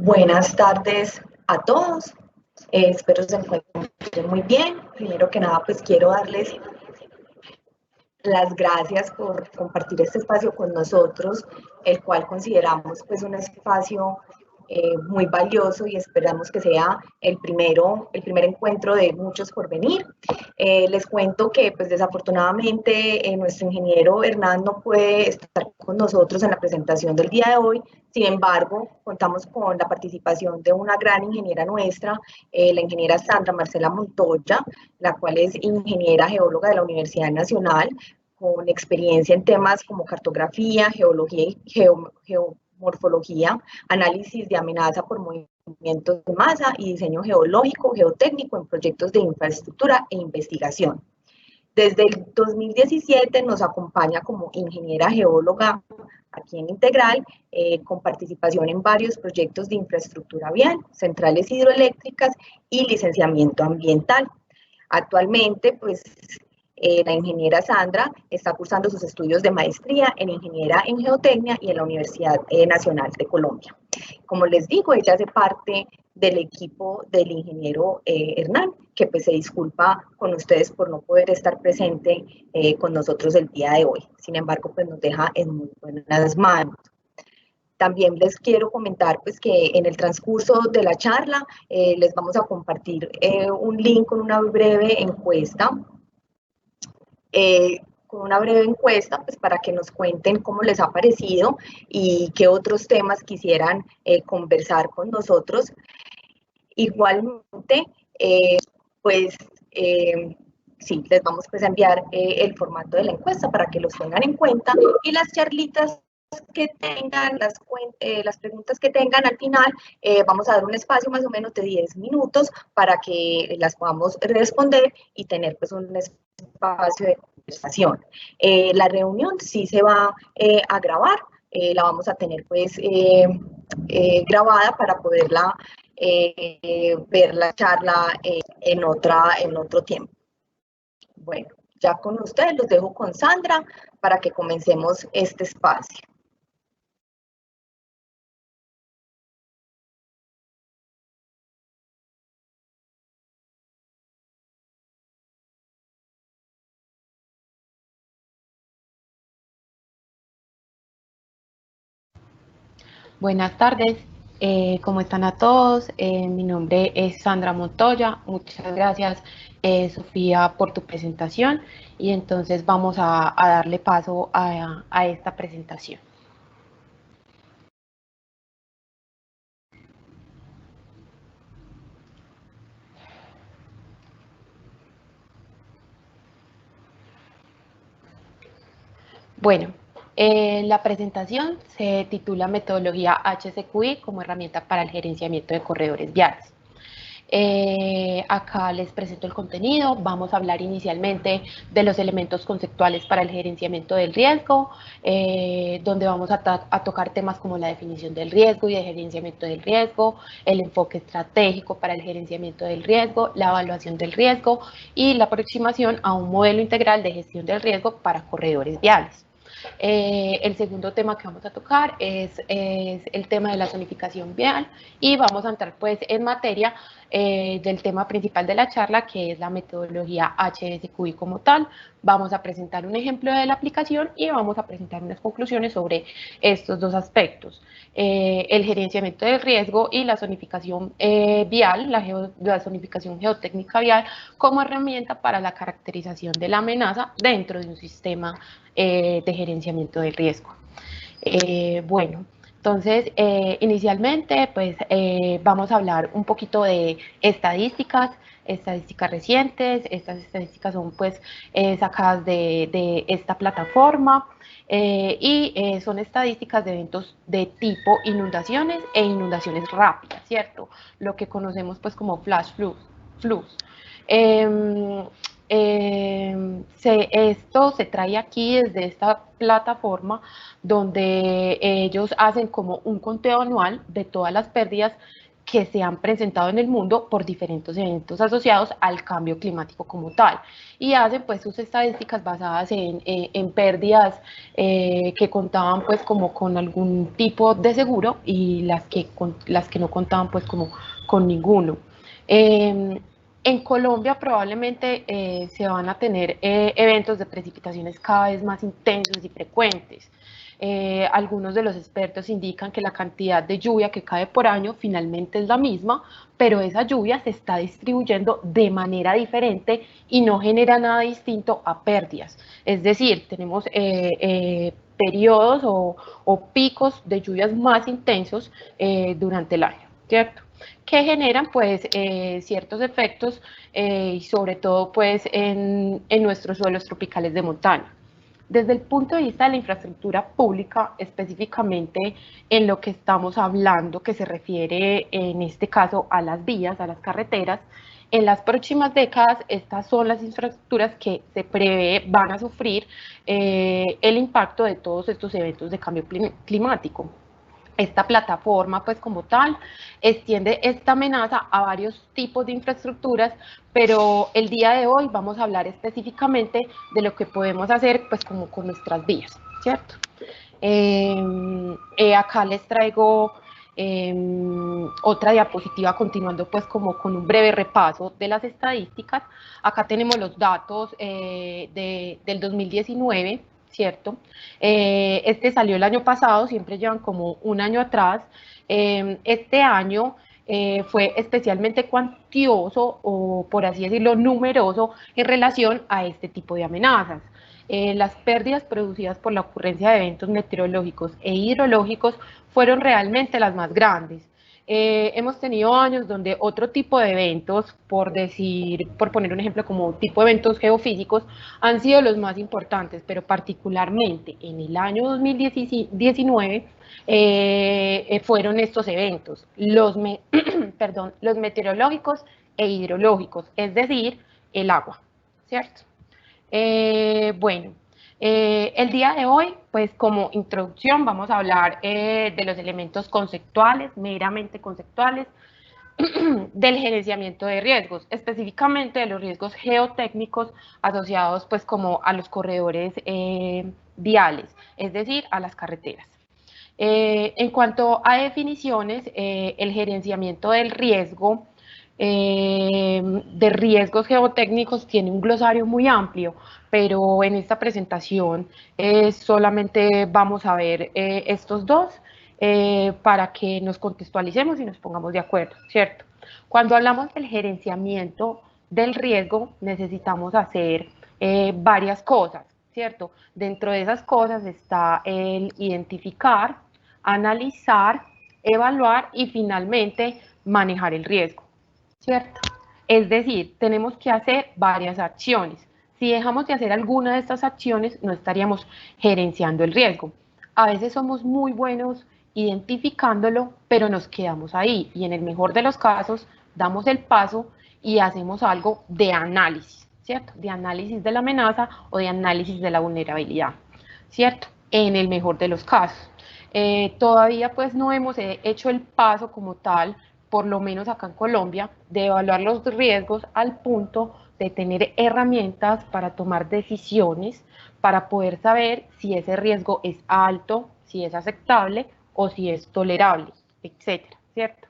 Buenas tardes a todos. Espero se encuentren muy bien. Primero que nada, pues quiero darles las gracias por compartir este espacio con nosotros, el cual consideramos pues un espacio muy valioso y esperamos que sea el primer encuentro de muchos por venir. Les cuento que pues desafortunadamente nuestro ingeniero Hernán no puede estar con nosotros en la presentación del día de hoy. Sin embargo, contamos con la participación de una gran ingeniera nuestra, la ingeniera Sandra Marcela Montoya, la cual es ingeniera geóloga de la Universidad Nacional, con experiencia en temas como cartografía, geología y geomorfología, análisis de amenaza por movimientos de masa y diseño geológico, geotécnico en proyectos de infraestructura e investigación. Desde el 2017 nos acompaña como ingeniera geóloga aquí en Integral, con participación en varios proyectos de infraestructura vial, centrales hidroeléctricas y licenciamiento ambiental. Actualmente, pues, la ingeniera Sandra está cursando sus estudios de maestría en Ingeniera en Geotecnia y en la Universidad Nacional de Colombia. Como les digo, ella hace parte del equipo del ingeniero Hernán, que pues se disculpa con ustedes por no poder estar presente con nosotros el día de hoy. Sin embargo, pues nos deja en muy buenas manos. También les quiero comentar pues, que en el transcurso de la charla les vamos a compartir un link con una breve encuesta, pues, para que nos cuenten cómo les ha parecido y qué otros temas quisieran conversar con nosotros. Igualmente, pues sí, les vamos pues, a enviar el formato de la encuesta para que los tengan en cuenta y las charlitas que tengan, las preguntas que tengan al final, vamos a dar un espacio más o menos de 10 minutos para que las podamos responder y tener pues un espacio de conversación. La reunión sí se va a grabar, la vamos a tener pues grabada para poderla ver la charla en otro tiempo. Bueno, ya con ustedes los dejo con Sandra para que comencemos este espacio. Buenas tardes, ¿cómo están a todos? Mi nombre es Sandra Montoya, muchas gracias Sofía por tu presentación y entonces vamos a darle paso a esta presentación. Bueno, la presentación se titula Metodología HSQI como herramienta para el gerenciamiento de corredores viales. Acá les presento el contenido. Vamos a hablar inicialmente de los elementos conceptuales para el gerenciamiento del riesgo, donde vamos a tocar temas como la definición del riesgo y el gerenciamiento del riesgo, el enfoque estratégico para el gerenciamiento del riesgo, la evaluación del riesgo y la aproximación a un modelo integral de gestión del riesgo para corredores viales. El segundo tema que vamos a tocar es el tema de la zonificación vial y vamos a entrar pues en materia del tema principal de la charla, que es la metodología HSQI como tal. Vamos a presentar un ejemplo de la aplicación y vamos a presentar unas conclusiones sobre estos dos aspectos. El gerenciamiento del riesgo y la zonificación vial, la zonificación geotécnica vial como herramienta para la caracterización de la amenaza dentro de un sistema de gerenciamiento del riesgo. Bueno, entonces, inicialmente, pues vamos a hablar un poquito de estadísticas recientes. Estas estadísticas son pues sacadas de esta plataforma y son estadísticas de eventos de tipo inundaciones e inundaciones rápidas, ¿cierto? Lo que conocemos pues como flash floods. Esto se trae aquí desde esta plataforma donde ellos hacen como un conteo anual de todas las pérdidas que se han presentado en el mundo por diferentes eventos asociados al cambio climático como tal, y hacen pues sus estadísticas basadas en pérdidas que contaban pues como con algún tipo de seguro y las que no contaban pues como con ninguno. En Colombia probablemente se van a tener eventos de precipitaciones cada vez más intensos y frecuentes. Algunos de los expertos indican que la cantidad de lluvia que cae por año finalmente es la misma, pero esa lluvia se está distribuyendo de manera diferente y no genera nada distinto a pérdidas. Es decir, tenemos periodos o picos de lluvias más intensos durante el año, ¿cierto? Que generan pues ciertos efectos y sobre todo pues en nuestros suelos tropicales de montaña. Desde el punto de vista de la infraestructura pública, específicamente en lo que estamos hablando, que se refiere en este caso a las vías, a las carreteras, en las próximas décadas estas son las infraestructuras que se prevé van a sufrir el impacto de todos estos eventos de cambio climático. Esta plataforma, pues como tal, extiende esta amenaza a varios tipos de infraestructuras, pero el día de hoy vamos a hablar específicamente de lo que podemos hacer pues como con nuestras vías, ¿cierto? Acá les traigo otra diapositiva continuando pues como con un breve repaso de las estadísticas. Acá tenemos los datos del 2019, ¿cierto? Este salió el año pasado, siempre llevan como un año atrás. Este año fue especialmente cuantioso o, por así decirlo, numeroso en relación a este tipo de amenazas. Las pérdidas producidas por la ocurrencia de eventos meteorológicos e hidrológicos fueron realmente las más grandes. Hemos tenido años donde otro tipo de eventos, por poner un ejemplo como tipo de eventos geofísicos, han sido los más importantes, pero particularmente en el año 2019 fueron estos eventos, perdón, los meteorológicos e hidrológicos, es decir, el agua, ¿cierto? Bueno, el día de hoy, pues como introducción vamos a hablar de los elementos conceptuales, meramente conceptuales, del gerenciamiento de riesgos, específicamente de los riesgos geotécnicos asociados pues como a los corredores viales, es decir, a las carreteras. En cuanto a definiciones, el gerenciamiento del riesgo, de riesgos geotécnicos tiene un glosario muy amplio, pero en esta presentación solamente vamos a ver estos dos para que nos contextualicemos y nos pongamos de acuerdo, ¿cierto? Cuando hablamos del gerenciamiento del riesgo, necesitamos hacer varias cosas, ¿cierto? Dentro de esas cosas está el identificar, analizar, evaluar y finalmente manejar el riesgo, ¿cierto? Es decir, tenemos que hacer varias acciones. Si dejamos de hacer alguna de estas acciones, no estaríamos gerenciando el riesgo. A veces somos muy buenos identificándolo, pero nos quedamos ahí y en el mejor de los casos damos el paso y hacemos algo de análisis, ¿cierto? De análisis de la amenaza o de análisis de la vulnerabilidad, ¿cierto? En el mejor de los casos. Todavía pues no hemos hecho el paso como tal, por lo menos acá en Colombia, de evaluar los riesgos al punto de tener herramientas para tomar decisiones, para poder saber si ese riesgo es alto, si es aceptable o si es tolerable, etcétera, ¿cierto?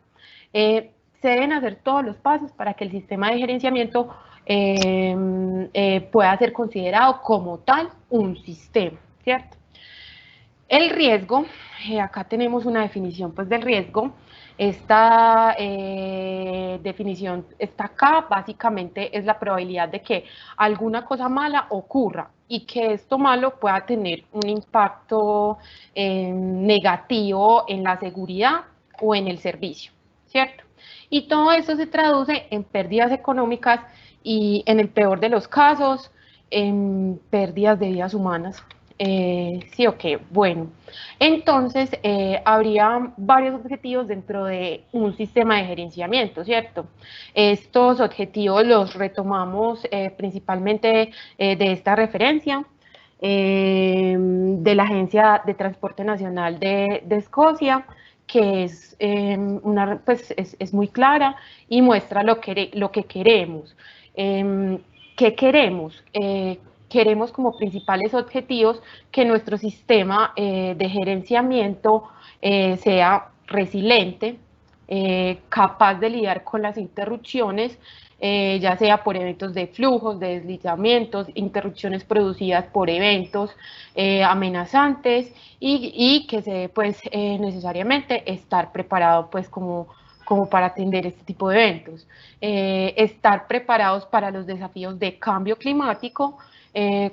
Se deben hacer todos los pasos para que el sistema de gerenciamiento pueda ser considerado como tal un sistema, ¿cierto? El riesgo, acá tenemos una definición pues del riesgo. Esta definición está acá, básicamente es la probabilidad de que alguna cosa mala ocurra y que esto malo pueda tener un impacto negativo en la seguridad o en el servicio, ¿cierto? Y todo eso se traduce en pérdidas económicas y en el peor de los casos, en pérdidas de vidas humanas. Sí, ok, bueno. Entonces, habría varios objetivos dentro de un sistema de gerenciamiento, ¿cierto? Estos objetivos los retomamos principalmente de esta referencia, de la Agencia de Transporte Nacional de Escocia, que es, pues es muy clara y muestra lo que queremos. ¿Qué queremos? Queremos como principales objetivos que nuestro sistema de gerenciamiento sea resiliente, capaz de lidiar con las interrupciones, ya sea por eventos de flujos, de deslizamientos, interrupciones producidas por eventos amenazantes y que se debe pues necesariamente estar preparado pues como para atender este tipo de eventos. Estar preparados para los desafíos de cambio climático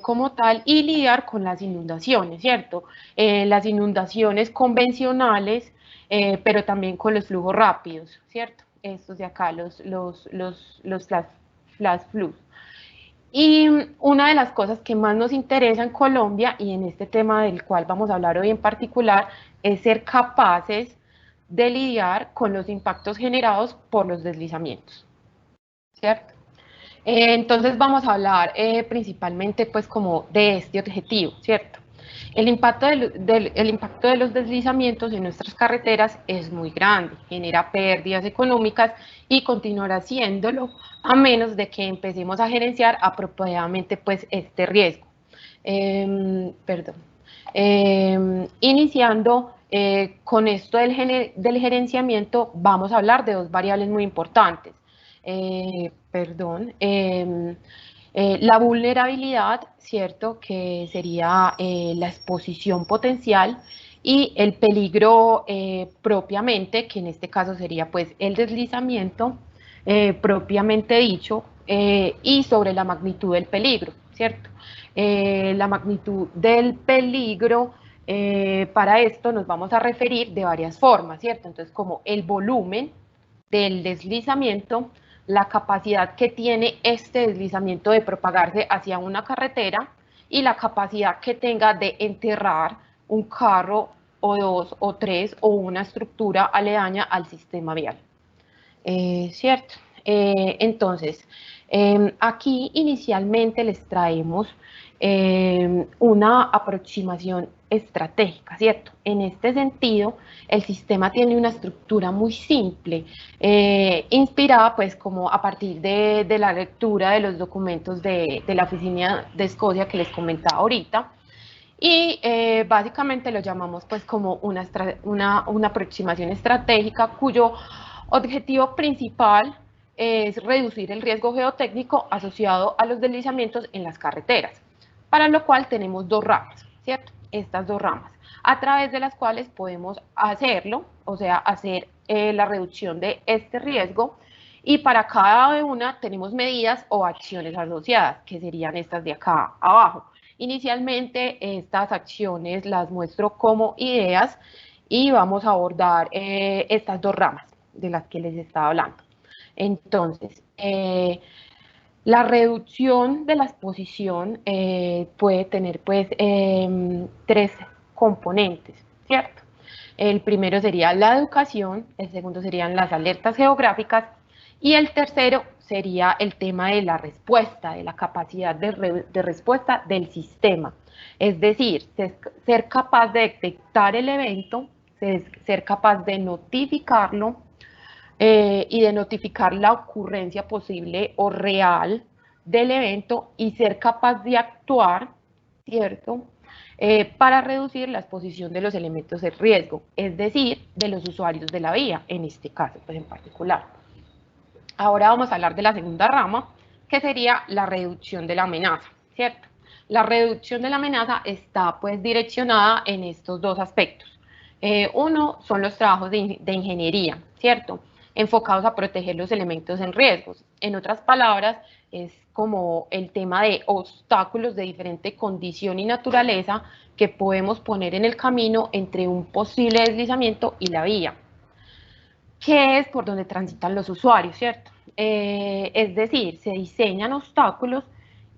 como tal y lidiar con las inundaciones, ¿cierto? Las inundaciones convencionales, pero también con los flujos rápidos, ¿cierto? Estos de acá, los flash flux. Y una de las cosas que más nos interesa en Colombia y en este tema del cual vamos a hablar hoy en particular es ser capaces de lidiar con los impactos generados por los deslizamientos, ¿cierto? Entonces vamos a hablar principalmente pues como de este objetivo, ¿cierto? El impacto de los deslizamientos en nuestras carreteras es muy grande, genera pérdidas económicas y continuará haciéndolo a menos de que empecemos a gerenciar apropiadamente pues este riesgo. Iniciando con esto del gerenciamiento, vamos a hablar de dos variables muy importantes. La vulnerabilidad, ¿cierto? Que sería la exposición potencial y el peligro propiamente, que en este caso sería pues el deslizamiento propiamente dicho y sobre la magnitud del peligro, ¿cierto? La magnitud del peligro, para esto nos vamos a referir de varias formas, ¿cierto? Entonces, como el volumen del deslizamiento, la capacidad que tiene este deslizamiento de propagarse hacia una carretera y la capacidad que tenga de enterrar un carro o dos o tres o una estructura aledaña al sistema vial. ¿Cierto? Entonces, aquí inicialmente les traemos una aproximación estratégica, ¿cierto? En este sentido, el sistema tiene una estructura muy simple, inspirada pues como a partir de la lectura de los documentos de la Oficina de Escocia que les comentaba ahorita, y básicamente lo llamamos pues como una aproximación estratégica cuyo objetivo principal es reducir el riesgo geotécnico asociado a los deslizamientos en las carreteras, para lo cual tenemos dos ramas, ¿cierto? Estas dos ramas, a través de las cuales podemos hacerlo, o sea, hacer la reducción de este riesgo, y para cada una tenemos medidas o acciones asociadas, que serían estas de acá abajo. Inicialmente estas acciones las muestro como ideas y vamos a abordar estas dos ramas de las que les estaba hablando. Entonces, la reducción de la exposición puede tener pues tres componentes, ¿cierto? El primero sería la educación, el segundo serían las alertas geográficas y el tercero sería el tema de la respuesta, de la capacidad de respuesta del sistema. Es decir, ser capaz de detectar el evento, ser capaz de notificarlo y de notificar la ocurrencia posible o real del evento y ser capaz de actuar, ¿cierto? Para reducir la exposición de los elementos de riesgo, es decir, de los usuarios de la vía, en este caso pues en particular. Ahora vamos a hablar de la segunda rama, que sería la reducción de la amenaza, ¿cierto? La reducción de la amenaza está pues direccionada en estos dos aspectos. Uno son los trabajos de ingeniería, ¿cierto? Enfocados a proteger los elementos en riesgos. En otras palabras, es como el tema de obstáculos de diferente condición y naturaleza que podemos poner en el camino entre un posible deslizamiento y la vía, que es por donde transitan los usuarios, ¿cierto? Es decir, se diseñan obstáculos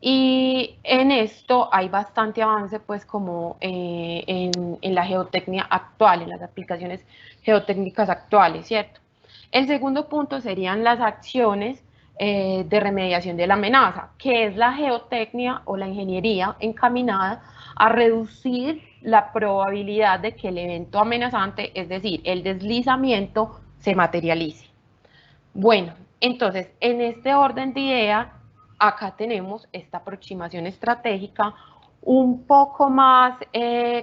y en esto hay bastante avance, pues, como en la geotecnia actual, en las aplicaciones geotécnicas actuales, ¿cierto? El segundo punto serían las acciones de remediación de la amenaza, que es la geotecnia o la ingeniería encaminada a reducir la probabilidad de que el evento amenazante, es decir, el deslizamiento, se materialice. Bueno, entonces, en este orden de idea, acá tenemos esta aproximación estratégica un poco más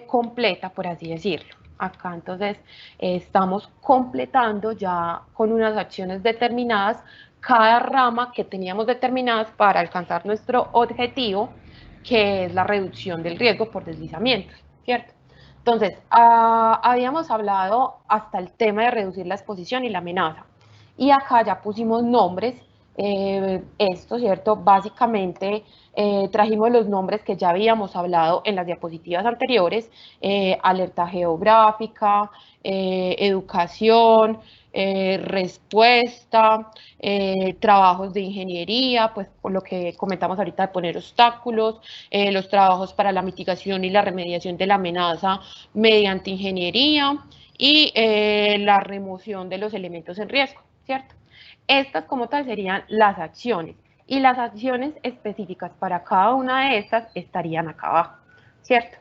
completa, por así decirlo. Acá entonces estamos completando ya con unas acciones determinadas cada rama que teníamos determinadas para alcanzar nuestro objetivo, que es la reducción del riesgo por deslizamientos, ¿cierto? Entonces, habíamos hablado hasta el tema de reducir la exposición y la amenaza. Y acá ya pusimos nombres, esto, ¿cierto? Básicamente trajimos los nombres que ya habíamos hablado en las diapositivas anteriores, alerta geográfica, educación, respuesta, trabajos de ingeniería, pues por lo que comentamos ahorita de poner obstáculos, los trabajos para la mitigación y la remediación de la amenaza mediante ingeniería y la remoción de los elementos en riesgo, ¿cierto? Estas como tal serían las acciones y las acciones específicas para cada una de estas estarían acá abajo, ¿cierto?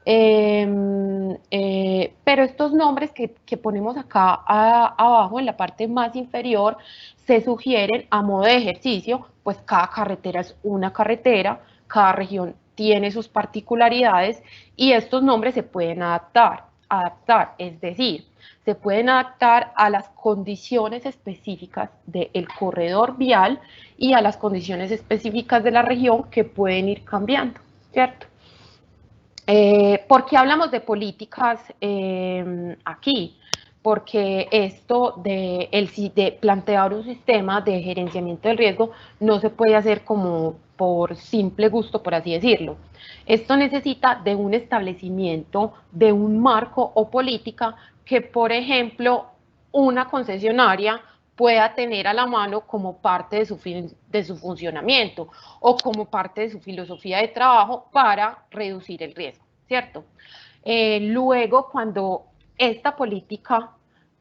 Pero estos nombres que ponemos acá abajo en la parte más inferior se sugieren a modo de ejercicio, pues cada carretera es una carretera, cada región tiene sus particularidades y estos nombres se pueden adaptar, es decir, se pueden adaptar a las condiciones específicas del corredor vial y a las condiciones específicas de la región que pueden ir cambiando, ¿cierto? ¿Por qué hablamos de políticas aquí? Porque esto de plantear un sistema de gerenciamiento del riesgo no se puede hacer como por simple gusto, por así decirlo. Esto necesita de un establecimiento, de un marco o política que, por ejemplo, una concesionaria pueda tener a la mano como parte de su funcionamiento o como parte de su filosofía de trabajo para reducir el riesgo, ¿cierto? Luego, cuando esta política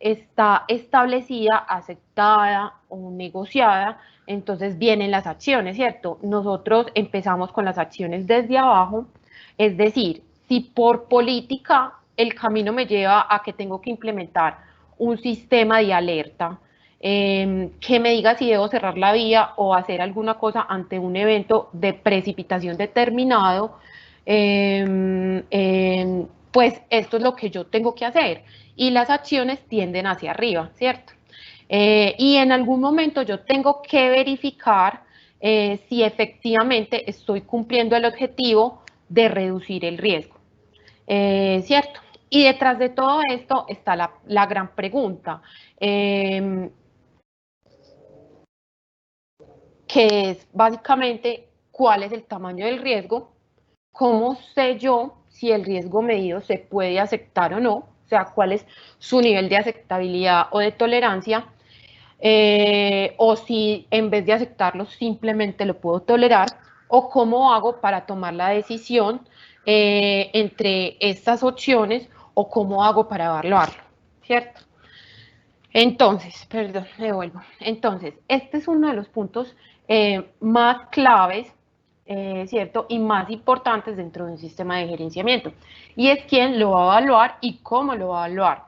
está establecida, aceptada o negociada, entonces vienen las acciones, ¿cierto? Nosotros empezamos con las acciones desde abajo, es decir, si por política el camino me lleva a que tengo que implementar un sistema de alerta, que me diga si debo cerrar la vía o hacer alguna cosa ante un evento de precipitación determinado, pues esto es lo que yo tengo que hacer. Y las acciones tienden hacia arriba, ¿cierto? Y en algún momento yo tengo que verificar si efectivamente estoy cumpliendo el objetivo de reducir el riesgo, ¿cierto? Y detrás de todo esto está la gran pregunta, que es básicamente cuál es el tamaño del riesgo, cómo sé yo si el riesgo medido se puede aceptar o no, o sea, cuál es su nivel de aceptabilidad o de tolerancia, o si en vez de aceptarlo simplemente lo puedo tolerar, o cómo hago para tomar la decisión entre estas opciones o cómo hago para evaluarlo, ¿cierto? Entonces, perdón, me devuelvo. Entonces, este es uno de los puntos más claves, ¿cierto? Y más importantes dentro de un sistema de gerenciamiento. Y es quién lo va a evaluar y cómo lo va a evaluar.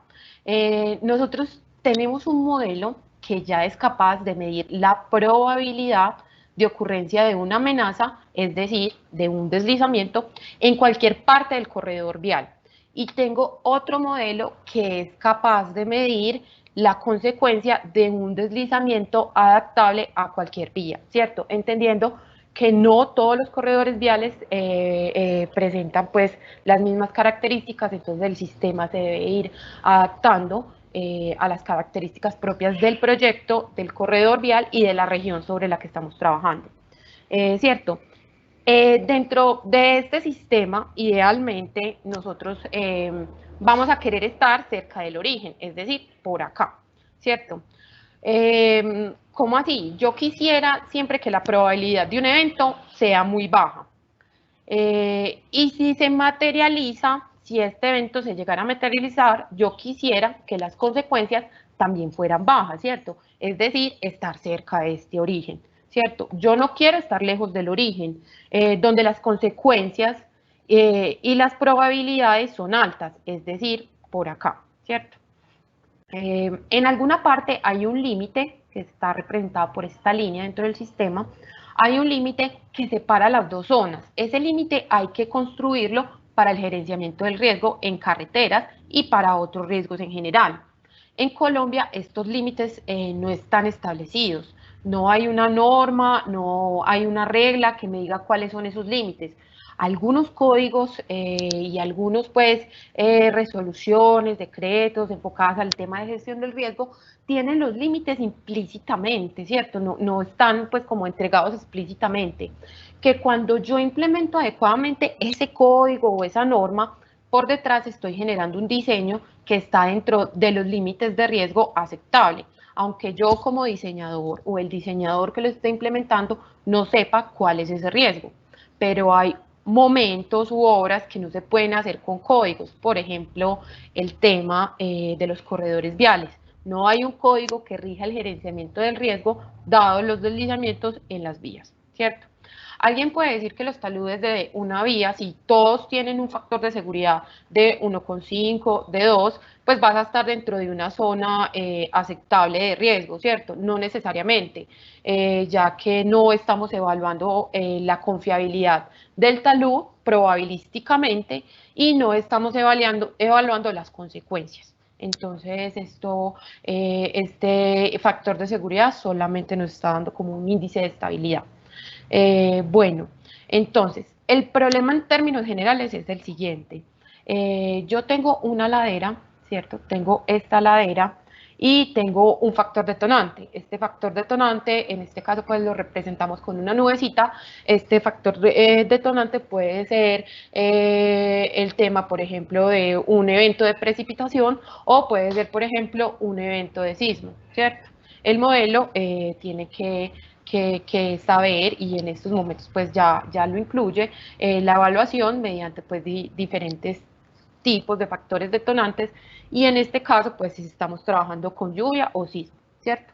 Nosotros tenemos un modelo que ya es capaz de medir la probabilidad de ocurrencia de una amenaza, es decir, de un deslizamiento, en cualquier parte del corredor vial. Y tengo otro modelo que es capaz de medir la consecuencia de un deslizamiento adaptable a cualquier vía, ¿cierto? Entendiendo que no todos los corredores viales presentan pues las mismas características, entonces el sistema se debe ir adaptando a las características propias del proyecto, del corredor vial y de la región sobre la que estamos trabajando, ¿cierto? Dentro de este sistema, idealmente, nosotros vamos a querer estar cerca del origen, es decir, por acá, ¿cierto? ¿Cómo así? Yo quisiera siempre que la probabilidad de un evento sea muy baja. Y si se materializa, si este evento se llegara a materializar, yo quisiera que las consecuencias también fueran bajas, ¿cierto? Es decir, estar cerca de este origen, ¿cierto? Yo no quiero estar lejos del origen, donde las consecuencias y las probabilidades son altas, es decir, por acá, ¿cierto? En alguna parte hay un límite que está representado por esta línea dentro del sistema, hay un límite que separa las dos zonas. Ese límite hay que construirlo para el gerenciamiento del riesgo en carreteras y para otros riesgos en general. En Colombia estos límites no están establecidos, no hay una norma, no hay una regla que me diga cuáles son esos límites. Algunos códigos y algunos pues resoluciones, decretos enfocadas al tema de gestión del riesgo tienen los límites implícitamente, ¿cierto? No están pues como entregados explícitamente. Que cuando yo implemento adecuadamente ese código o esa norma, por detrás estoy generando un diseño que está dentro de los límites de riesgo aceptable, aunque yo como diseñador o el diseñador que lo esté implementando no sepa cuál es ese riesgo. Pero hay momentos u obras que no se pueden hacer con códigos, por ejemplo, el tema de los corredores viales. No hay un código que rija el gerenciamiento del riesgo dado los deslizamientos en las vías, ¿cierto? Alguien puede decir que los taludes de una vía, si todos tienen un factor de seguridad de 1,5, de 2, pues vas a estar dentro de una zona aceptable de riesgo, ¿cierto? No necesariamente, ya que no estamos evaluando la confiabilidad del talud probabilísticamente y no estamos evaluando las consecuencias. Entonces, este factor de seguridad solamente nos está dando como un índice de estabilidad. Bueno, entonces, el problema en términos generales es el siguiente. Yo tengo una ladera, ¿cierto? Tengo esta ladera y tengo un factor detonante. Este factor detonante, en este caso, pues lo representamos con una nubecita. Este factor detonante puede ser el tema, por ejemplo, de un evento de precipitación o puede ser, por ejemplo, un evento de sismo, ¿cierto? El modelo tiene que saber, y en estos momentos pues ya lo incluye, la evaluación mediante pues diferentes tipos de factores detonantes, y en este caso pues si estamos trabajando con lluvia o sismo, ¿cierto?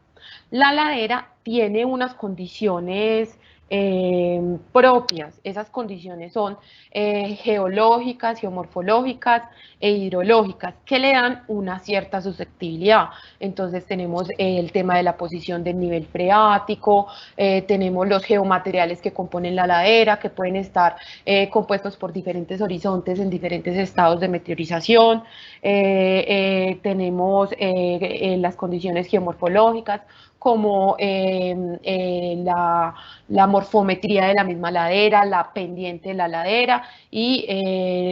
La ladera tiene unas condiciones propias. Esas condiciones son geológicas, geomorfológicas e hidrológicas que le dan una cierta susceptibilidad. Entonces tenemos el tema de la posición del nivel freático, tenemos los geomateriales que componen la ladera, que pueden estar compuestos por diferentes horizontes en diferentes estados de meteorización, tenemos las condiciones geomorfológicas, como la morfometría de la misma ladera, la pendiente de la ladera y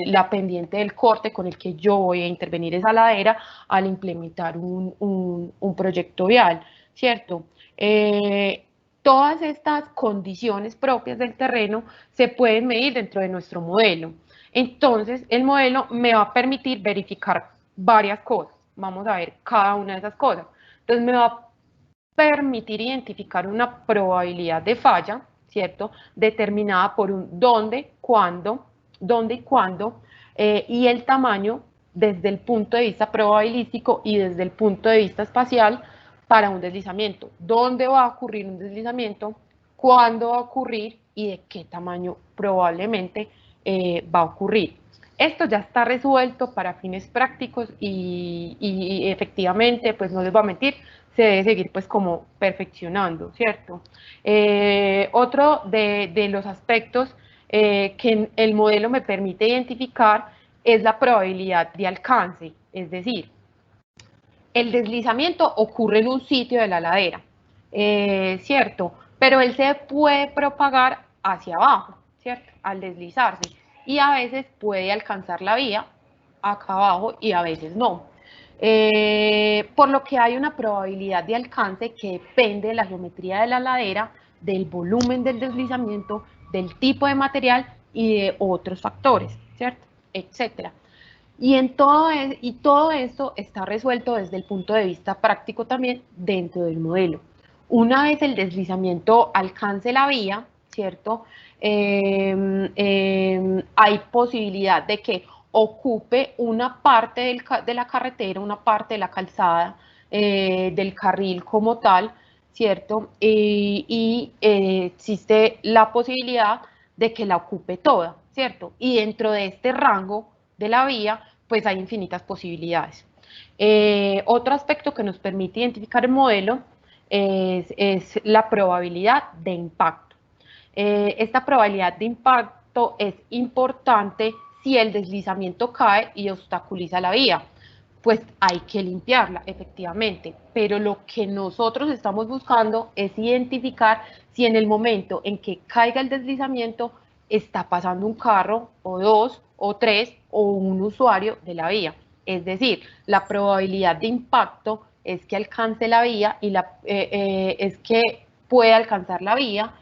la pendiente del corte con el que yo voy a intervenir esa ladera al implementar un proyecto vial, ¿cierto? Todas estas condiciones propias del terreno se pueden medir dentro de nuestro modelo. Entonces, el modelo me va a permitir verificar varias cosas. Vamos a ver cada una de esas cosas. Entonces, me va a permitir identificar una probabilidad de falla, ¿cierto? Determinada por un dónde y cuándo, y el tamaño desde el punto de vista probabilístico y desde el punto de vista espacial para un deslizamiento. ¿Dónde va a ocurrir un deslizamiento? ¿Cuándo va a ocurrir? ¿Y de qué tamaño probablemente va a ocurrir? Esto ya está resuelto para fines prácticos y efectivamente, pues no les voy a mentir, se debe seguir pues como perfeccionando, ¿cierto? Otro de los aspectos que el modelo me permite identificar es la probabilidad de alcance, es decir, el deslizamiento ocurre en un sitio de la ladera, ¿cierto? Pero él se puede propagar hacia abajo, ¿cierto? Al deslizarse. Y a veces puede alcanzar la vía acá abajo y a veces no. Por lo que hay una probabilidad de alcance que depende de la geometría de la ladera, del volumen del deslizamiento, del tipo de material y de otros factores, ¿cierto? Etcétera. Y todo esto está resuelto desde el punto de vista práctico también dentro del modelo. Una vez el deslizamiento alcance la vía, ¿cierto? Hay posibilidad de que ocupe una parte de la carretera, una parte de la calzada, del carril como tal, ¿cierto? Existe la posibilidad de que la ocupe toda, ¿cierto? Y dentro de este rango de la vía, pues hay infinitas posibilidades. Otro aspecto que nos permite identificar el modelo es la probabilidad de impacto. Esta probabilidad de impacto es importante si el deslizamiento cae y obstaculiza la vía, pues hay que limpiarla, efectivamente, pero lo que nosotros estamos buscando es identificar si en el momento en que caiga el deslizamiento está pasando un carro, o dos, o tres, o un usuario de la vía. Es decir, la probabilidad de impacto es que alcance la vía y es que pueda alcanzar la vía,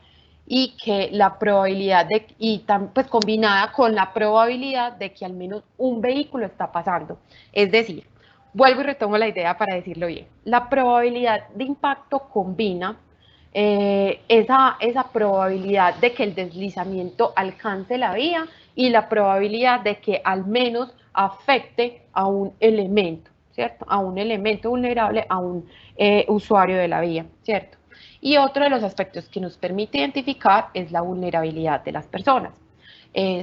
y que la probabilidad de, pues combinada con la probabilidad de que al menos un vehículo está pasando. Es decir, vuelvo y retomo la idea para decirlo bien. La probabilidad de impacto combina esa probabilidad de que el deslizamiento alcance la vía y la probabilidad de que al menos afecte a un elemento, ¿cierto? A un elemento vulnerable, a un usuario de la vía, ¿cierto? Y otro de los aspectos que nos permite identificar es la vulnerabilidad de las personas.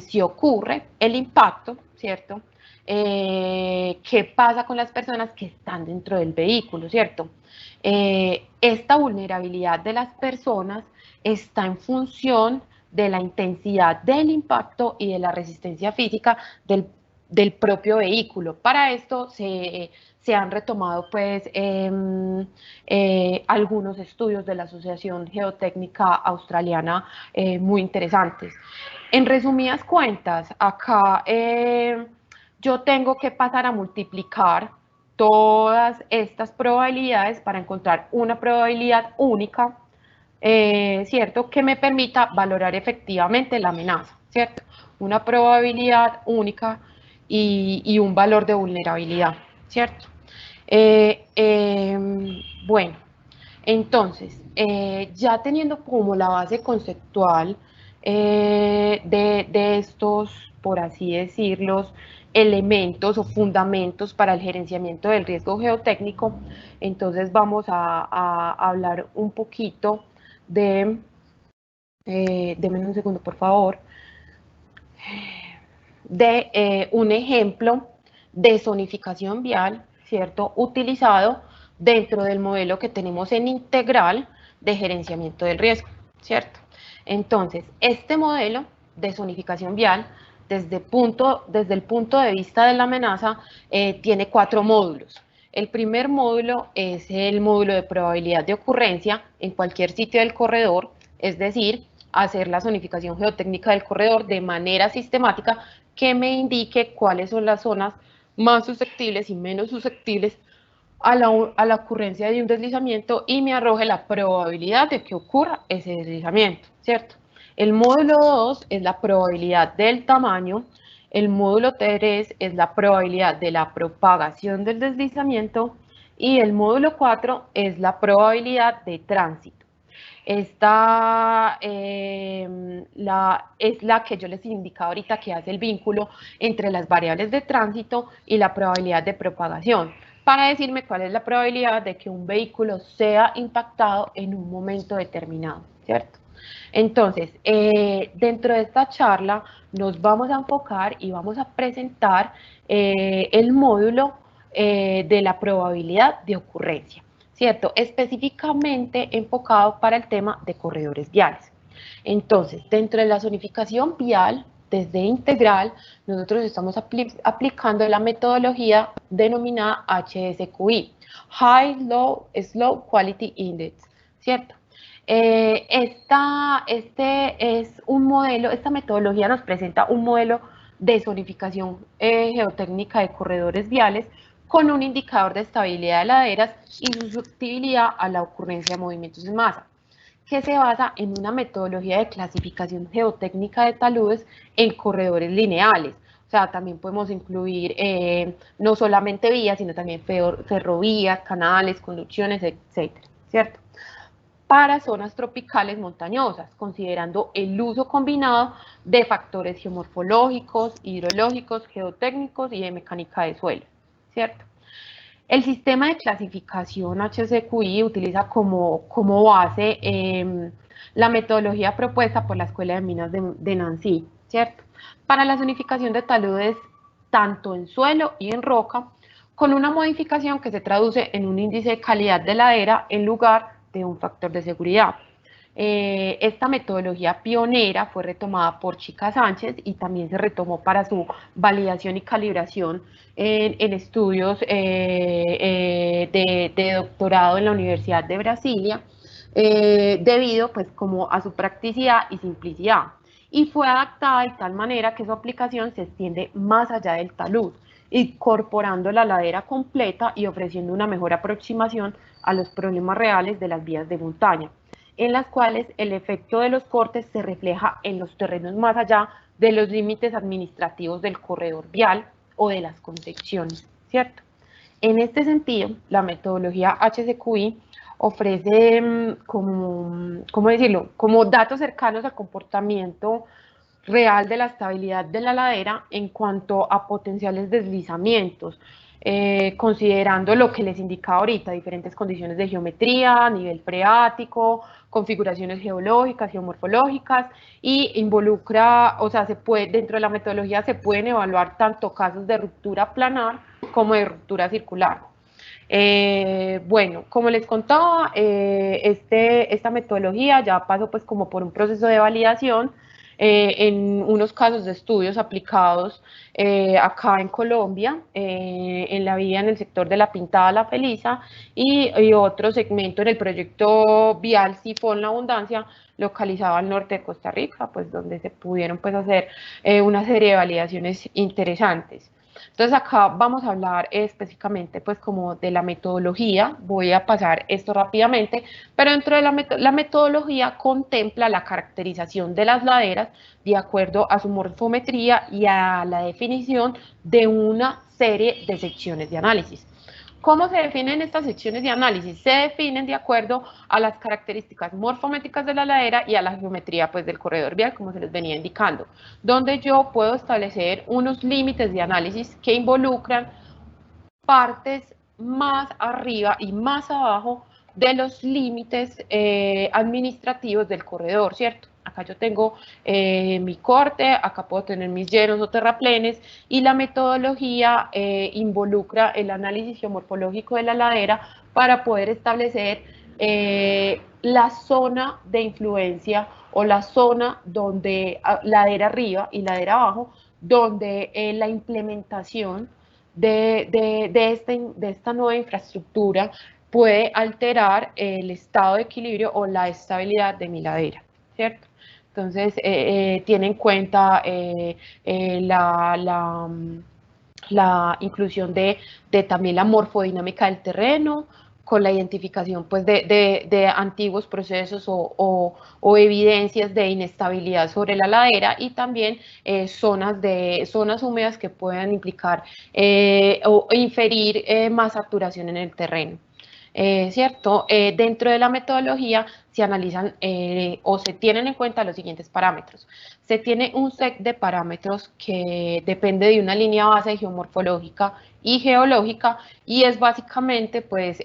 Si ocurre el impacto, ¿cierto? ¿Qué pasa con las personas que están dentro del vehículo, ¿cierto? Esta vulnerabilidad de las personas está en función de la intensidad del impacto y de la resistencia física del propio vehículo. Para esto se han retomado pues algunos estudios de la Asociación Geotécnica Australiana muy interesantes. En resumidas cuentas, acá yo tengo que pasar a multiplicar todas estas probabilidades para encontrar una probabilidad única, ¿cierto? Que me permita valorar efectivamente la amenaza, ¿cierto? Una probabilidad única y un valor de vulnerabilidad, ¿cierto? Bueno, entonces, ya teniendo como la base conceptual de estos, por así decirlos, elementos o fundamentos para el gerenciamiento del riesgo geotécnico, entonces vamos a hablar un poquito denme un segundo por favor, de un ejemplo de zonificación vial, ¿cierto? Utilizado dentro del modelo que tenemos en integral de gerenciamiento del riesgo, ¿cierto? Entonces, este modelo de zonificación vial, desde el punto de vista de la amenaza, tiene 4 módulos. El primer módulo es el módulo de probabilidad de ocurrencia en cualquier sitio del corredor, es decir, hacer la zonificación geotécnica del corredor de manera sistemática que me indique cuáles son las zonas más susceptibles y menos susceptibles a la ocurrencia de un deslizamiento y me arroje la probabilidad de que ocurra ese deslizamiento, ¿cierto? El módulo 2 es la probabilidad del tamaño, el módulo 3 es la probabilidad de la propagación del deslizamiento y el módulo 4 es la probabilidad de tránsito. Esta es la que yo les indicaba ahorita que hace el vínculo entre las variables de tránsito y la probabilidad de propagación, para decirme cuál es la probabilidad de que un vehículo sea impactado en un momento determinado, ¿cierto? Entonces, dentro de esta charla nos vamos a enfocar y vamos a presentar el módulo de la probabilidad de ocurrencia, ¿cierto? Específicamente enfocado para el tema de corredores viales. Entonces, dentro de la zonificación vial, desde integral, nosotros estamos aplicando la metodología denominada HSQI, High Low Slow Quality Index, ¿cierto? Este es un modelo, esta metodología nos presenta un modelo de zonificación geotécnica de corredores viales con un indicador de estabilidad de laderas y susceptibilidad a la ocurrencia de movimientos en masa, que se basa en una metodología de clasificación geotécnica de taludes en corredores lineales. O sea, también podemos incluir no solamente vías, sino también ferrovías, canales, conducciones, etcétera, ¿cierto? Para zonas tropicales montañosas, considerando el uso combinado de factores geomorfológicos, hidrológicos, geotécnicos y de mecánica de suelo, ¿cierto? El sistema de clasificación HCQI utiliza como base la metodología propuesta por la Escuela de Minas de Nancy, ¿cierto? Para la zonificación de taludes tanto en suelo y en roca, con una modificación que se traduce en un índice de calidad de ladera en lugar de un factor de seguridad. Esta metodología pionera fue retomada por Chica Sánchez y también se retomó para su validación y calibración en estudios de doctorado en la Universidad de Brasilia, debido pues como a su practicidad y simplicidad. Y fue adaptada de tal manera que su aplicación se extiende más allá del talud, incorporando la ladera completa y ofreciendo una mejor aproximación a los problemas reales de las vías de montaña, en las cuales el efecto de los cortes se refleja en los terrenos más allá de los límites administrativos del corredor vial o de las concepciones, ¿cierto? En este sentido, la metodología HCQI ofrece, ¿cómo decirlo?, como datos cercanos al comportamiento real de la estabilidad de la ladera en cuanto a potenciales deslizamientos, considerando lo que les indicaba ahorita, diferentes condiciones de geometría, nivel freático, configuraciones geológicas, geomorfológicas, y involucra, o sea, dentro de la metodología se pueden evaluar tanto casos de ruptura planar como de ruptura circular. Bueno, como les contaba, esta metodología ya pasó pues como por un proceso de validación en unos casos de estudios aplicados acá en Colombia, en la vía en el sector de La Pintada, La Felisa, y otro segmento en el proyecto Vial Sifón La Abundancia, localizado al norte de Costa Rica, pues donde se pudieron pues hacer una serie de validaciones interesantes. Entonces acá vamos a hablar específicamente pues como de la metodología, voy a pasar esto rápidamente, pero dentro de la metodología contempla la caracterización de las laderas de acuerdo a su morfometría y a la definición de una serie de secciones de análisis. ¿Cómo se definen estas secciones de análisis? Se definen de acuerdo a las características morfométricas de la ladera y a la geometría pues, del corredor vial, como se les venía indicando, donde yo puedo establecer unos límites de análisis que involucran partes más arriba y más abajo de los límites administrativos del corredor, ¿cierto? Acá yo tengo mi corte, acá puedo tener mis llenos o terraplenes, y la metodología involucra el análisis geomorfológico de la ladera para poder establecer la zona de influencia o la zona donde ladera arriba y ladera abajo, donde la implementación de esta nueva infraestructura puede alterar el estado de equilibrio o la estabilidad de mi ladera, ¿cierto? Entonces, tiene en cuenta la inclusión de también la morfodinámica del terreno, con la identificación pues, de antiguos procesos o evidencias de inestabilidad sobre la ladera, y también zonas húmedas que puedan implicar o inferir más saturación en el terreno. ¿Cierto? Dentro de la metodología se analizan o se tienen en cuenta los siguientes parámetros. Se tiene un set de parámetros que depende de una línea base geomorfológica y geológica, y es básicamente pues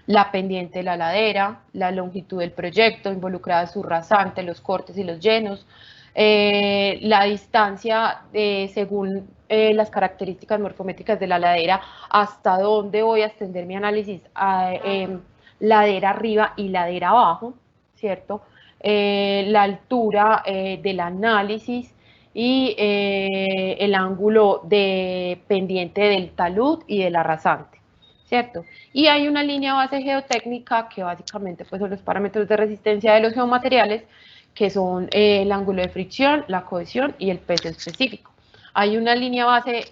la pendiente de la ladera, la longitud del proyecto, involucrada su rasante, los cortes y los llenos, la distancia según las características morfométricas de la ladera, hasta dónde voy a extender mi análisis ladera arriba y ladera abajo, ¿cierto? La altura del análisis y el ángulo de pendiente del talud y del arrasante, ¿cierto? Y hay una línea base geotécnica que básicamente pues, son los parámetros de resistencia de los geomateriales, que son el ángulo de fricción, la cohesión y el peso específico. Hay una línea base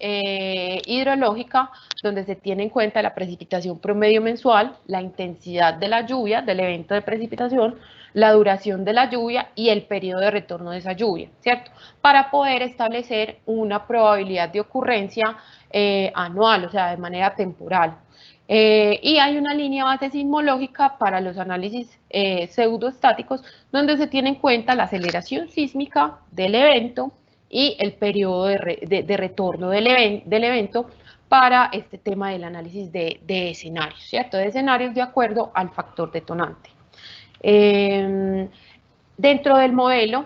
hidrológica donde se tiene en cuenta la precipitación promedio mensual, la intensidad de la lluvia, del evento de precipitación, la duración de la lluvia y el periodo de retorno de esa lluvia, ¿cierto? Para poder establecer una probabilidad de ocurrencia anual, o sea, de manera temporal. Y hay una línea base sismológica para los análisis pseudoestáticos, donde se tiene en cuenta la aceleración sísmica del evento y el periodo de retorno del evento, para este tema del análisis de escenarios, ¿cierto? De escenarios de acuerdo al factor detonante. Dentro del modelo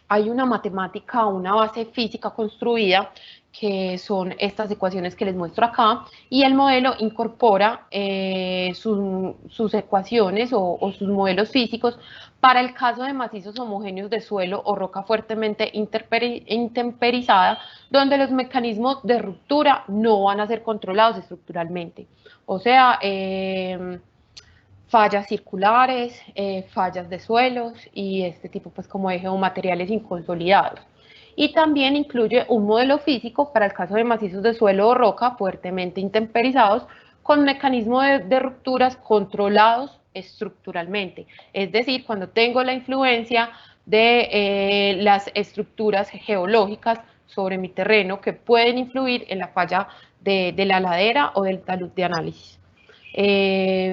hay una matemática, una base física construida, que son estas ecuaciones que les muestro acá, y el modelo incorpora sus ecuaciones o sus modelos físicos para el caso de macizos homogéneos de suelo o roca fuertemente intemperizada, donde los mecanismos de ruptura no van a ser controlados estructuralmente. O sea, fallas circulares, fallas de suelos y este tipo pues como de geomateriales inconsolidados. Y también incluye un modelo físico para el caso de macizos de suelo o roca fuertemente intemperizados con mecanismos de rupturas controlados estructuralmente. Es decir, cuando tengo la influencia de las estructuras geológicas sobre mi terreno que pueden influir en la falla de la ladera o del talud de análisis.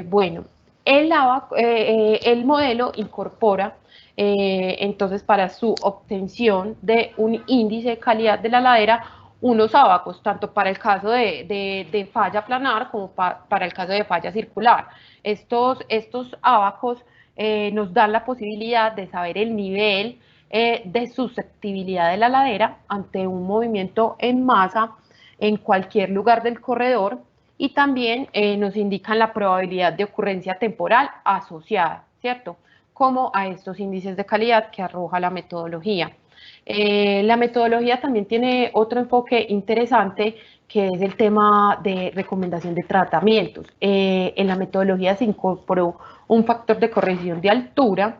Bueno, el modelo incorpora entonces para su obtención de un índice de calidad de la ladera unos ábacos, tanto para el caso de falla planar como para el caso de falla circular. Estos ábacos nos dan la posibilidad de saber el nivel de susceptibilidad de la ladera ante un movimiento en masa en cualquier lugar del corredor, y también nos indican la probabilidad de ocurrencia temporal asociada, ¿cierto? Como a estos índices de calidad que arroja la metodología. La metodología también tiene otro enfoque interesante, que es el tema de recomendación de tratamientos. En la metodología se incorporó un factor de corrección de altura,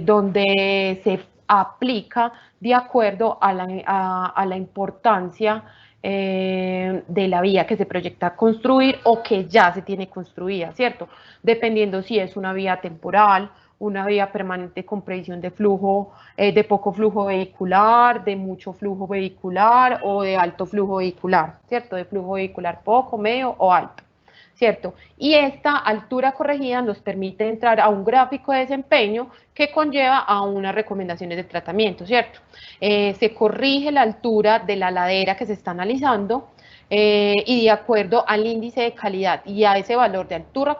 donde se aplica de acuerdo a la importancia de la vía que se proyecta construir o que ya se tiene construida, ¿cierto? Dependiendo si es una vía temporal, una vía permanente con previsión de flujo, de poco flujo vehicular, de mucho flujo vehicular o de alto flujo vehicular, ¿cierto? De flujo vehicular poco, medio o alto, ¿cierto? Y esta altura corregida nos permite entrar a un gráfico de desempeño que conlleva a unas recomendaciones de tratamiento, ¿cierto? Se corrige la altura de la ladera que se está analizando y de acuerdo al índice de calidad y a ese valor de altura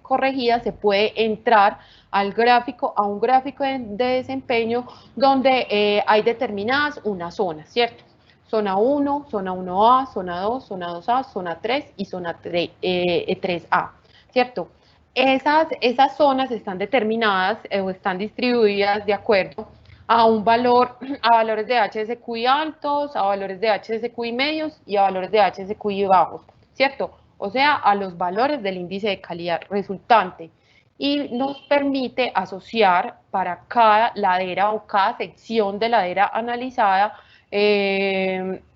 corregida se puede entrar al gráfico, a un gráfico de desempeño donde hay determinadas unas zonas, ¿cierto? Zona 1, zona 1A, zona 2, zona 2A, zona 3 y zona 3A, ¿cierto? Esas zonas están determinadas o están distribuidas de acuerdo a un valor, a valores de HSQI altos, a valores de HSQI medios y a valores de HSQI bajos, ¿cierto? O sea, a los valores del índice de calidad resultante. Y nos permite asociar para cada ladera o cada sección de ladera analizada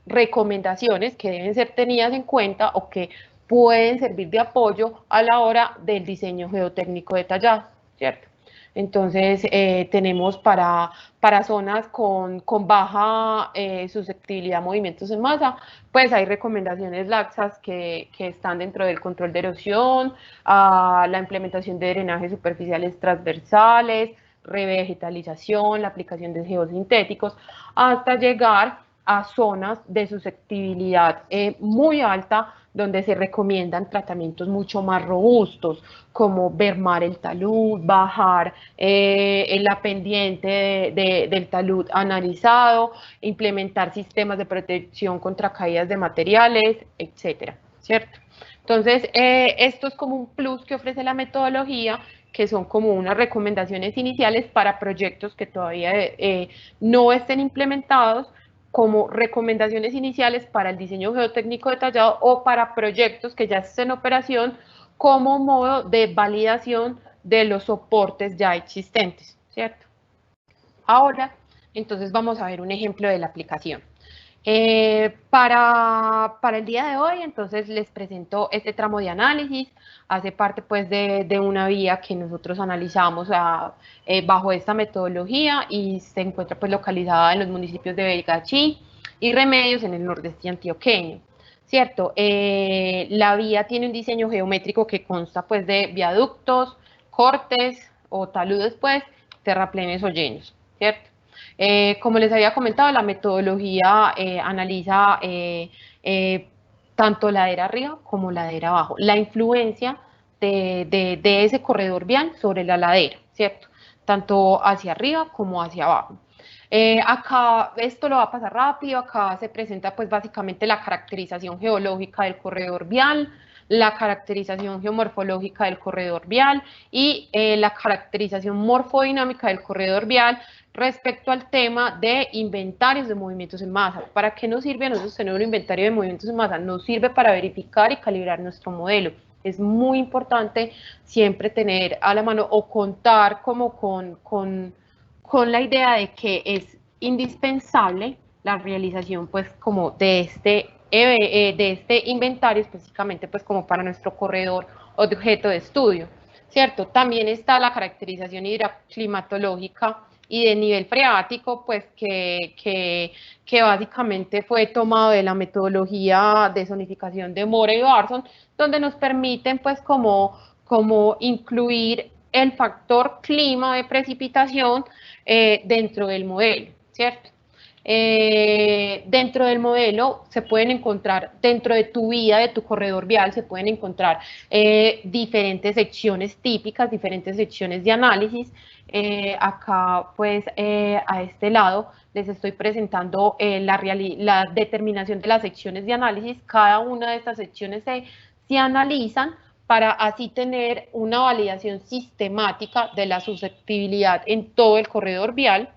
recomendaciones que deben ser tenidas en cuenta o que pueden servir de apoyo a la hora del diseño geotécnico detallado, ¿cierto? Entonces, tenemos para zonas con baja susceptibilidad a movimientos en masa, pues hay recomendaciones laxas que están dentro del control de erosión, la implementación de drenajes superficiales transversales, revegetalización, la aplicación de geosintéticos, hasta llegar a zonas de susceptibilidad muy alta, donde se recomiendan tratamientos mucho más robustos, como bermar el talud, bajar la pendiente del talud analizado, implementar sistemas de protección contra caídas de materiales, etcétera, ¿cierto? Entonces, esto es como un plus que ofrece la metodología, que son como unas recomendaciones iniciales para proyectos que todavía no estén implementados, como recomendaciones iniciales para el diseño geotécnico detallado o para proyectos que ya estén en operación como modo de validación de los soportes ya existentes, ¿cierto? Ahora, entonces vamos a ver un ejemplo de la aplicación. Para el día de hoy, entonces les presento este tramo de análisis, hace parte pues de una vía que nosotros analizamos bajo esta metodología y se encuentra pues localizada en los municipios de Belgachí y Remedios en el nordeste antioqueño, ¿cierto? La vía tiene un diseño geométrico que consta pues de viaductos, cortes o taludes pues, terraplenes o llenos, ¿cierto? Como les había comentado, la metodología analiza tanto ladera arriba como ladera abajo. La influencia de ese corredor vial sobre la ladera, ¿cierto? Tanto hacia arriba como hacia abajo. Acá esto lo va a pasar rápido, acá se presenta pues básicamente la caracterización geológica del corredor vial, la caracterización geomorfológica del corredor vial y la caracterización morfodinámica del corredor vial respecto al tema de inventarios de movimientos en masa. ¿Para qué nos sirve a nosotros tener un inventario de movimientos en masa? Nos sirve para verificar y calibrar nuestro modelo. Es muy importante siempre tener a la mano o contar como con la idea de que es indispensable la realización pues como de este inventario específicamente pues como para nuestro corredor objeto de estudio, ¿cierto? También está la caracterización hidroclimatológica y de nivel freático, pues que básicamente fue tomado de la metodología de zonificación de Mora y Barson, donde nos permiten pues como incluir el factor clima de precipitación dentro del modelo, ¿cierto? Dentro del modelo se pueden encontrar, dentro de tu vía, de tu corredor vial, se pueden encontrar diferentes secciones típicas, diferentes secciones de análisis. Acá, pues, a este lado, les estoy presentando la determinación de las secciones de análisis. Cada una de estas secciones se analizan para así tener una validación sistemática de la susceptibilidad en todo el corredor vial.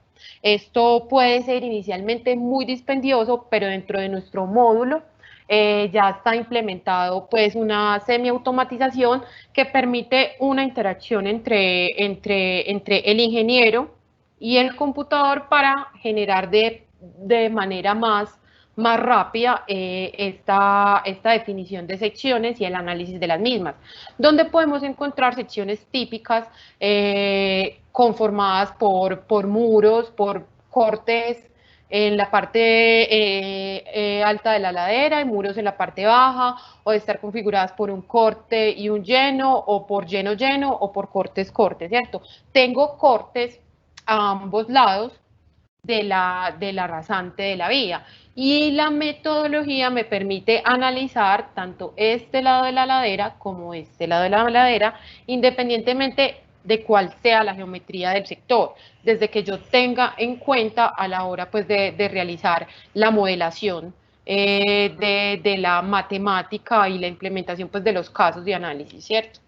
Esto puede ser inicialmente muy dispendioso, pero dentro de nuestro módulo ya está implementado pues una semiautomatización que permite una interacción entre el ingeniero y el computador para generar de manera más rápida esta definición de secciones y el análisis de las mismas, donde podemos encontrar secciones típicas conformadas por muros, por cortes en la parte alta de la ladera y muros en la parte baja, o de estar configuradas por un corte y un lleno, o por lleno-lleno, o por cortes-cortes, ¿cierto? Tengo cortes a ambos lados de la rasante de la vía. Y la metodología me permite analizar tanto este lado de la ladera como este lado de la ladera, independientemente de cuál sea la geometría del sector, desde que yo tenga en cuenta a la hora pues, de realizar la modelación de la matemática y la implementación pues, de los casos de análisis, ¿cierto?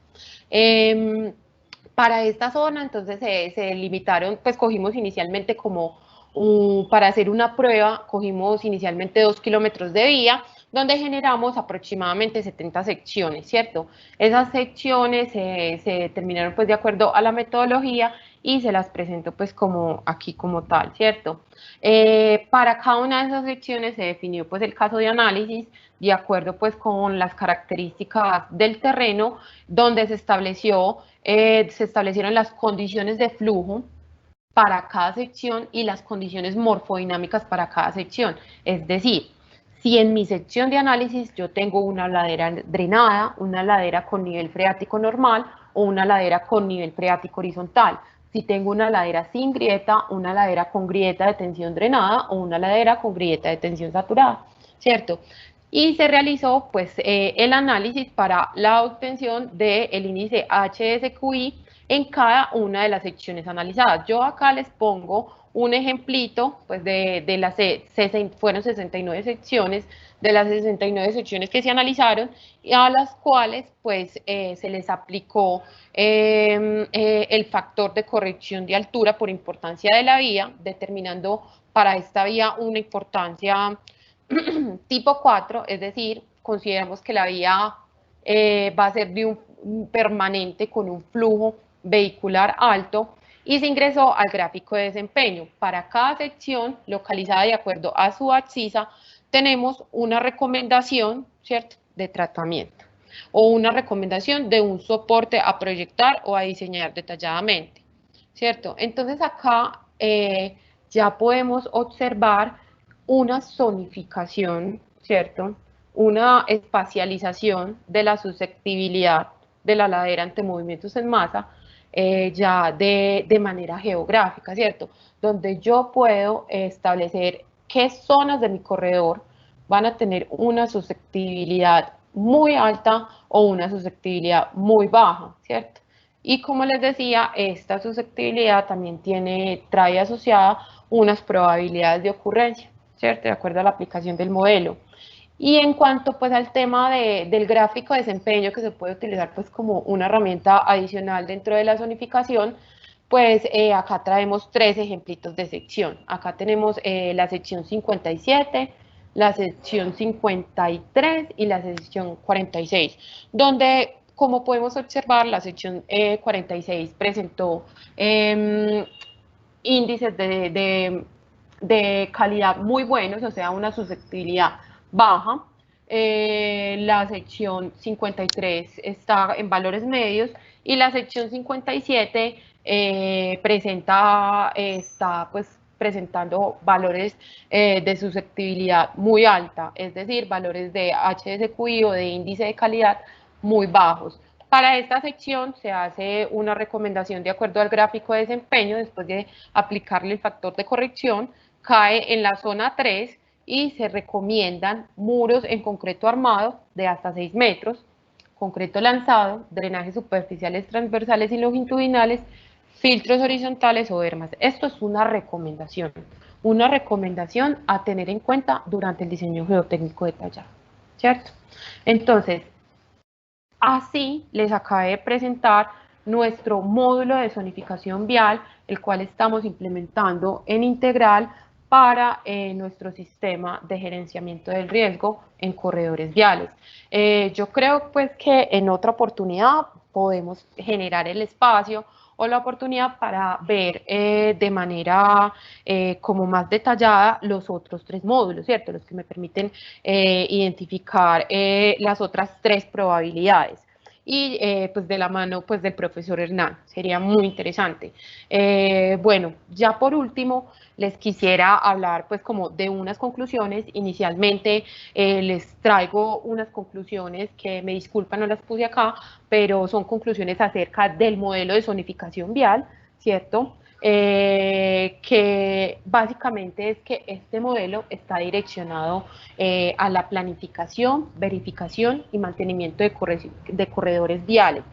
Para esta zona, entonces se limitaron, pues cogimos inicialmente como para hacer una prueba, cogimos inicialmente 2 kilómetros de vía, donde generamos aproximadamente 70 secciones, ¿cierto? Esas secciones se determinaron pues de acuerdo a la metodología y se las presento pues como aquí como tal, ¿cierto? Para cada una de esas secciones se definió pues el caso de análisis de acuerdo pues con las características del terreno, donde se establecieron las condiciones de flujo para cada sección y las condiciones morfodinámicas para cada sección. Es decir, si en mi sección de análisis yo tengo una ladera drenada, una ladera con nivel freático normal o una ladera con nivel freático horizontal, si tengo una ladera sin grieta, una ladera con grieta de tensión drenada o una ladera con grieta de tensión saturada, ¿cierto? Y se realizó pues el análisis para la obtención del índice HSQI en cada una de las secciones analizadas. Yo acá les pongo un ejemplito, pues de las fueron 69 secciones, de las 69 secciones que se analizaron, y a las cuales pues se les aplicó el factor de corrección de altura por importancia de la vía, determinando para esta vía una importancia tipo 4, es decir, consideramos que la vía va a ser de un permanente con un flujo vehicular alto y se ingresó al gráfico de desempeño. Para cada sección localizada de acuerdo a su abscisa, tenemos una recomendación, ¿cierto?, de tratamiento o una recomendación de un soporte a proyectar o a diseñar detalladamente, ¿cierto? Entonces acá ya podemos observar una zonificación, ¿cierto? Una espacialización de la susceptibilidad de la ladera ante movimientos en masa, ya de manera geográfica, ¿cierto? Donde yo puedo establecer qué zonas de mi corredor van a tener una susceptibilidad muy alta o una susceptibilidad muy baja, ¿cierto? Y como les decía, esta susceptibilidad también trae asociada unas probabilidades de ocurrencia, ¿cierto? De acuerdo a la aplicación del modelo. Y en cuanto pues al tema del gráfico de desempeño, que se puede utilizar pues como una herramienta adicional dentro de la zonificación, pues acá traemos 3 ejemplitos de sección. Acá tenemos la sección 57, la sección 53 y la sección 46, donde, como podemos observar, la sección 46 presentó índices de calidad muy buenos, o sea, una susceptibilidad baja. La sección 53 está en valores medios y la sección 57 está pues presentando valores de susceptibilidad muy alta, es decir, valores de HSQI o de índice de calidad muy bajos. Para esta sección se hace una recomendación de acuerdo al gráfico de desempeño, después de aplicarle el factor de corrección, cae en la zona 3 y se recomiendan muros en concreto armado de hasta 6 metros, concreto lanzado, drenajes superficiales transversales y longitudinales, filtros horizontales o hermas. Esto es una recomendación a tener en cuenta durante el diseño geotécnico detallado, ¿cierto? Entonces, así les acabé de presentar nuestro módulo de zonificación vial, el cual estamos implementando en Integral para nuestro sistema de gerenciamiento del riesgo en corredores viales. Yo creo pues que en otra oportunidad podemos generar el espacio o la oportunidad para ver de manera como más detallada los otros 3 módulos, ¿cierto? Los que me permiten identificar las otras 3 probabilidades. Y pues de la mano pues del profesor Hernán, sería muy interesante. Bueno, ya por último, les quisiera hablar pues como de unas conclusiones. Inicialmente les traigo unas conclusiones que me disculpan, no las puse acá, pero son conclusiones acerca del modelo de zonificación vial, ¿cierto? Que básicamente es que este modelo está direccionado a la planificación, verificación y mantenimiento de corredores viales,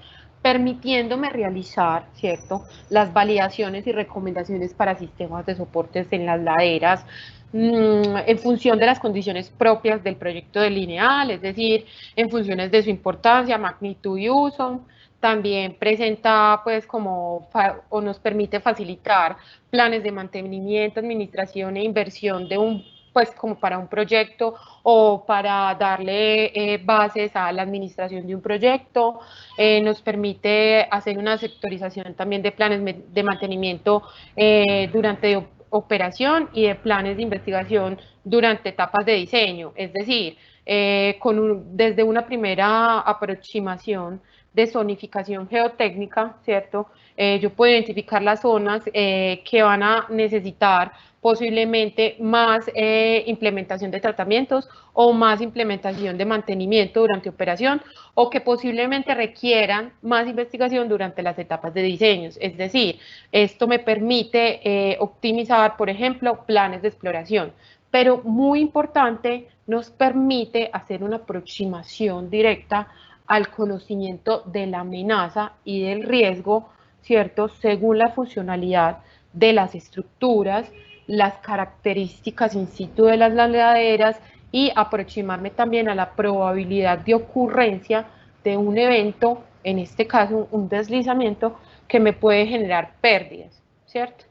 permitiéndome realizar, ¿cierto?, las validaciones y recomendaciones para sistemas de soportes en las laderas, en función de las condiciones propias del proyecto delineal, es decir, en funciones de su importancia, magnitud y uso. También presenta, pues, o nos permite facilitar planes de mantenimiento, administración e inversión de pues, como para un proyecto o para darle bases a la administración de un proyecto. Nos permite hacer una sectorización también de planes de mantenimiento durante operación y de planes de investigación durante etapas de diseño, es decir, desde una primera aproximación de zonificación geotécnica, ¿cierto? Yo puedo identificar las zonas que van a necesitar posiblemente más implementación de tratamientos o más implementación de mantenimiento durante operación o que posiblemente requieran más investigación durante las etapas de diseños. Es decir, esto me permite optimizar, por ejemplo, planes de exploración, pero muy importante, nos permite hacer una aproximación directa al conocimiento de la amenaza y del riesgo, ¿cierto?, según la funcionalidad de las estructuras, las características in situ de las laderas y aproximarme también a la probabilidad de ocurrencia de un evento, en este caso un deslizamiento, que me puede generar pérdidas, ¿cierto?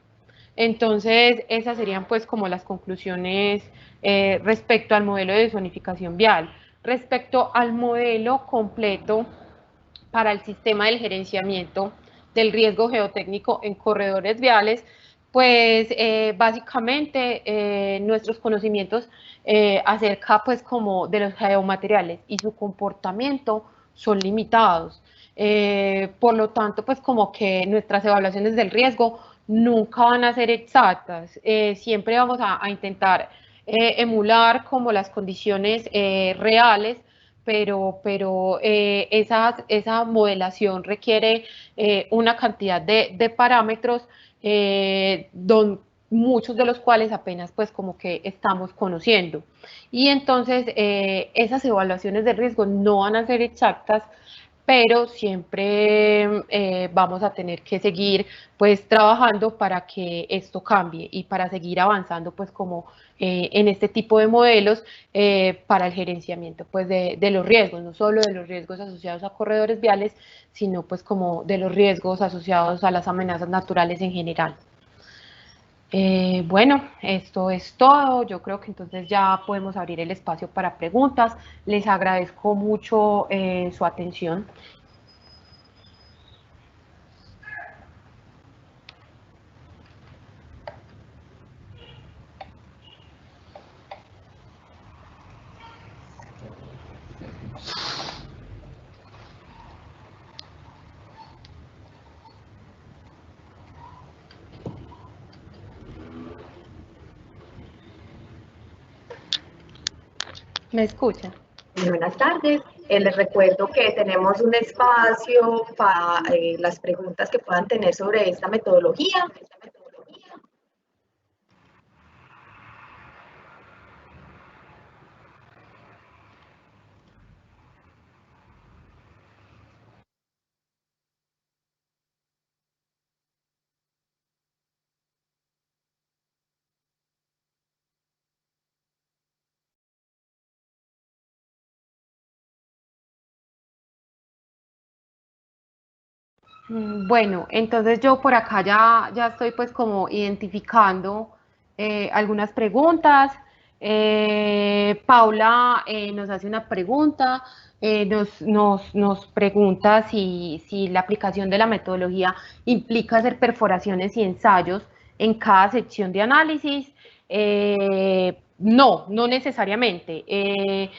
Entonces, esas serían pues como las conclusiones respecto al modelo de zonificación vial. Respecto al modelo completo para el sistema del gerenciamiento del riesgo geotécnico en corredores viales, pues básicamente nuestros conocimientos acerca pues como de los geomateriales y su comportamiento son limitados. Por lo tanto, pues como que nuestras evaluaciones del riesgo nunca van a ser exactas. Siempre vamos a intentar emular como las condiciones reales, pero esa modelación requiere una cantidad de parámetros muchos de los cuales apenas pues como que estamos conociendo. Y entonces esas evaluaciones de riesgo no van a ser exactas, pero siempre vamos a tener que seguir pues trabajando para que esto cambie y para seguir avanzando pues como en este tipo de modelos para el gerenciamiento pues de los riesgos, no solo de los riesgos asociados a corredores viales, sino pues como de los riesgos asociados a las amenazas naturales en general. Bueno, esto es todo. Yo creo que entonces ya podemos abrir el espacio para preguntas. Les agradezco mucho su atención. ¿Me escuchan? Buenas tardes. Les recuerdo que tenemos un espacio para las preguntas que puedan tener sobre esta metodología. Bueno, entonces yo por acá ya estoy pues como identificando algunas preguntas. Paula nos hace una pregunta, nos pregunta si la aplicación de la metodología implica hacer perforaciones y ensayos en cada sección de análisis. No necesariamente.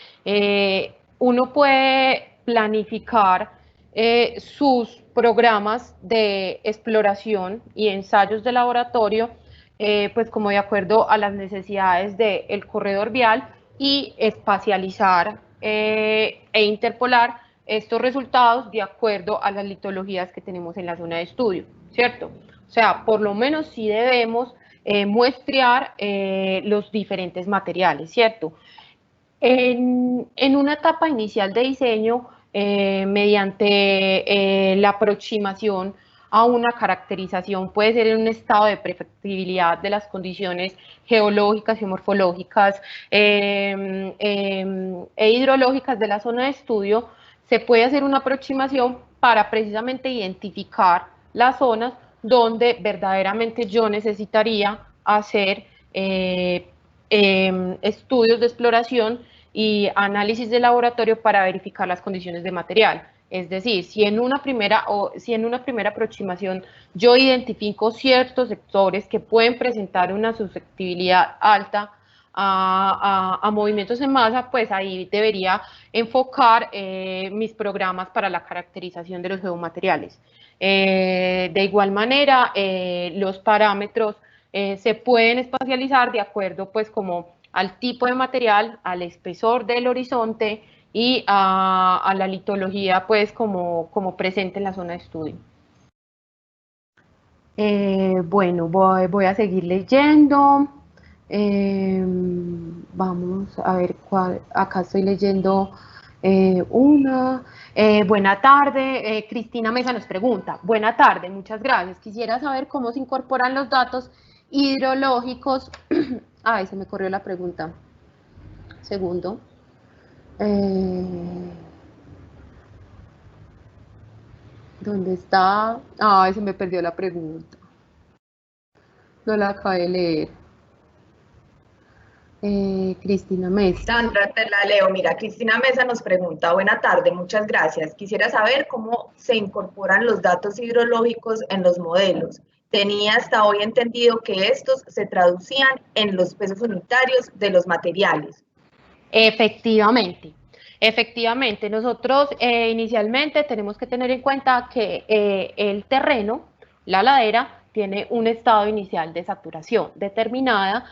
Uno puede planificar sus programas de exploración y ensayos de laboratorio, pues como de acuerdo a las necesidades del corredor vial y espacializar e interpolar estos resultados de acuerdo a las litologías que tenemos en la zona de estudio, ¿cierto? O sea, por lo menos sí debemos muestrear los diferentes materiales, ¿cierto? En una etapa inicial de diseño, mediante la aproximación a una caracterización, puede ser en un estado de perfectibilidad de las condiciones geológicas y morfológicas e hidrológicas de la zona de estudio, se puede hacer una aproximación para precisamente identificar las zonas donde verdaderamente yo necesitaría hacer estudios de exploración y análisis de laboratorio para verificar las condiciones de material. Es decir, si en una primera aproximación yo identifico ciertos sectores que pueden presentar una susceptibilidad alta a movimientos en masa, pues ahí debería enfocar mis programas para la caracterización de los geomateriales. De igual manera, los parámetros se pueden espacializar de acuerdo pues como al tipo de material, al espesor del horizonte y a la litología pues como presente en la zona de estudio. Bueno, voy a seguir leyendo. Vamos a ver cuál, acá estoy leyendo una. Buena tarde, Cristina Mesa nos pregunta. Buena tarde, muchas gracias. Quisiera saber cómo se incorporan los datos hidrológicos. Ay, se me corrió la pregunta. Segundo. ¿Dónde está? Ay, se me perdió la pregunta. No la acabé de leer. Cristina Mesa. Sandra, te la leo. Mira, Cristina Mesa nos pregunta, buena tarde, muchas gracias. Quisiera saber cómo se incorporan los datos hidrológicos en los modelos. Tenía hasta hoy entendido que estos se traducían en los pesos unitarios de los materiales. Efectivamente, efectivamente. Nosotros inicialmente tenemos que tener en cuenta que el terreno, la ladera, tiene un estado inicial de saturación determinada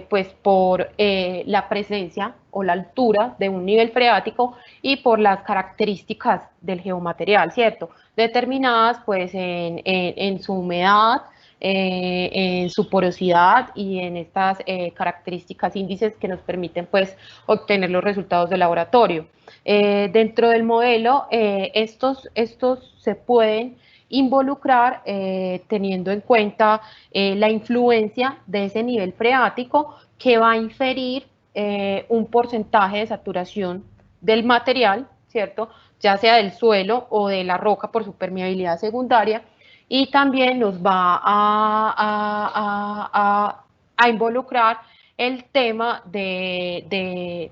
pues por la presencia o la altura de un nivel freático y por las características del geomaterial, ¿cierto? Determinadas pues en su humedad, en su porosidad y en estas características índices que nos permiten pues obtener los resultados de laboratorio. Dentro del modelo, estos se pueden involucrar teniendo en cuenta la influencia de ese nivel freático que va a inferir un porcentaje de saturación del material, ¿cierto? Ya sea del suelo o de la roca por su permeabilidad secundaria, y también nos va a involucrar el tema de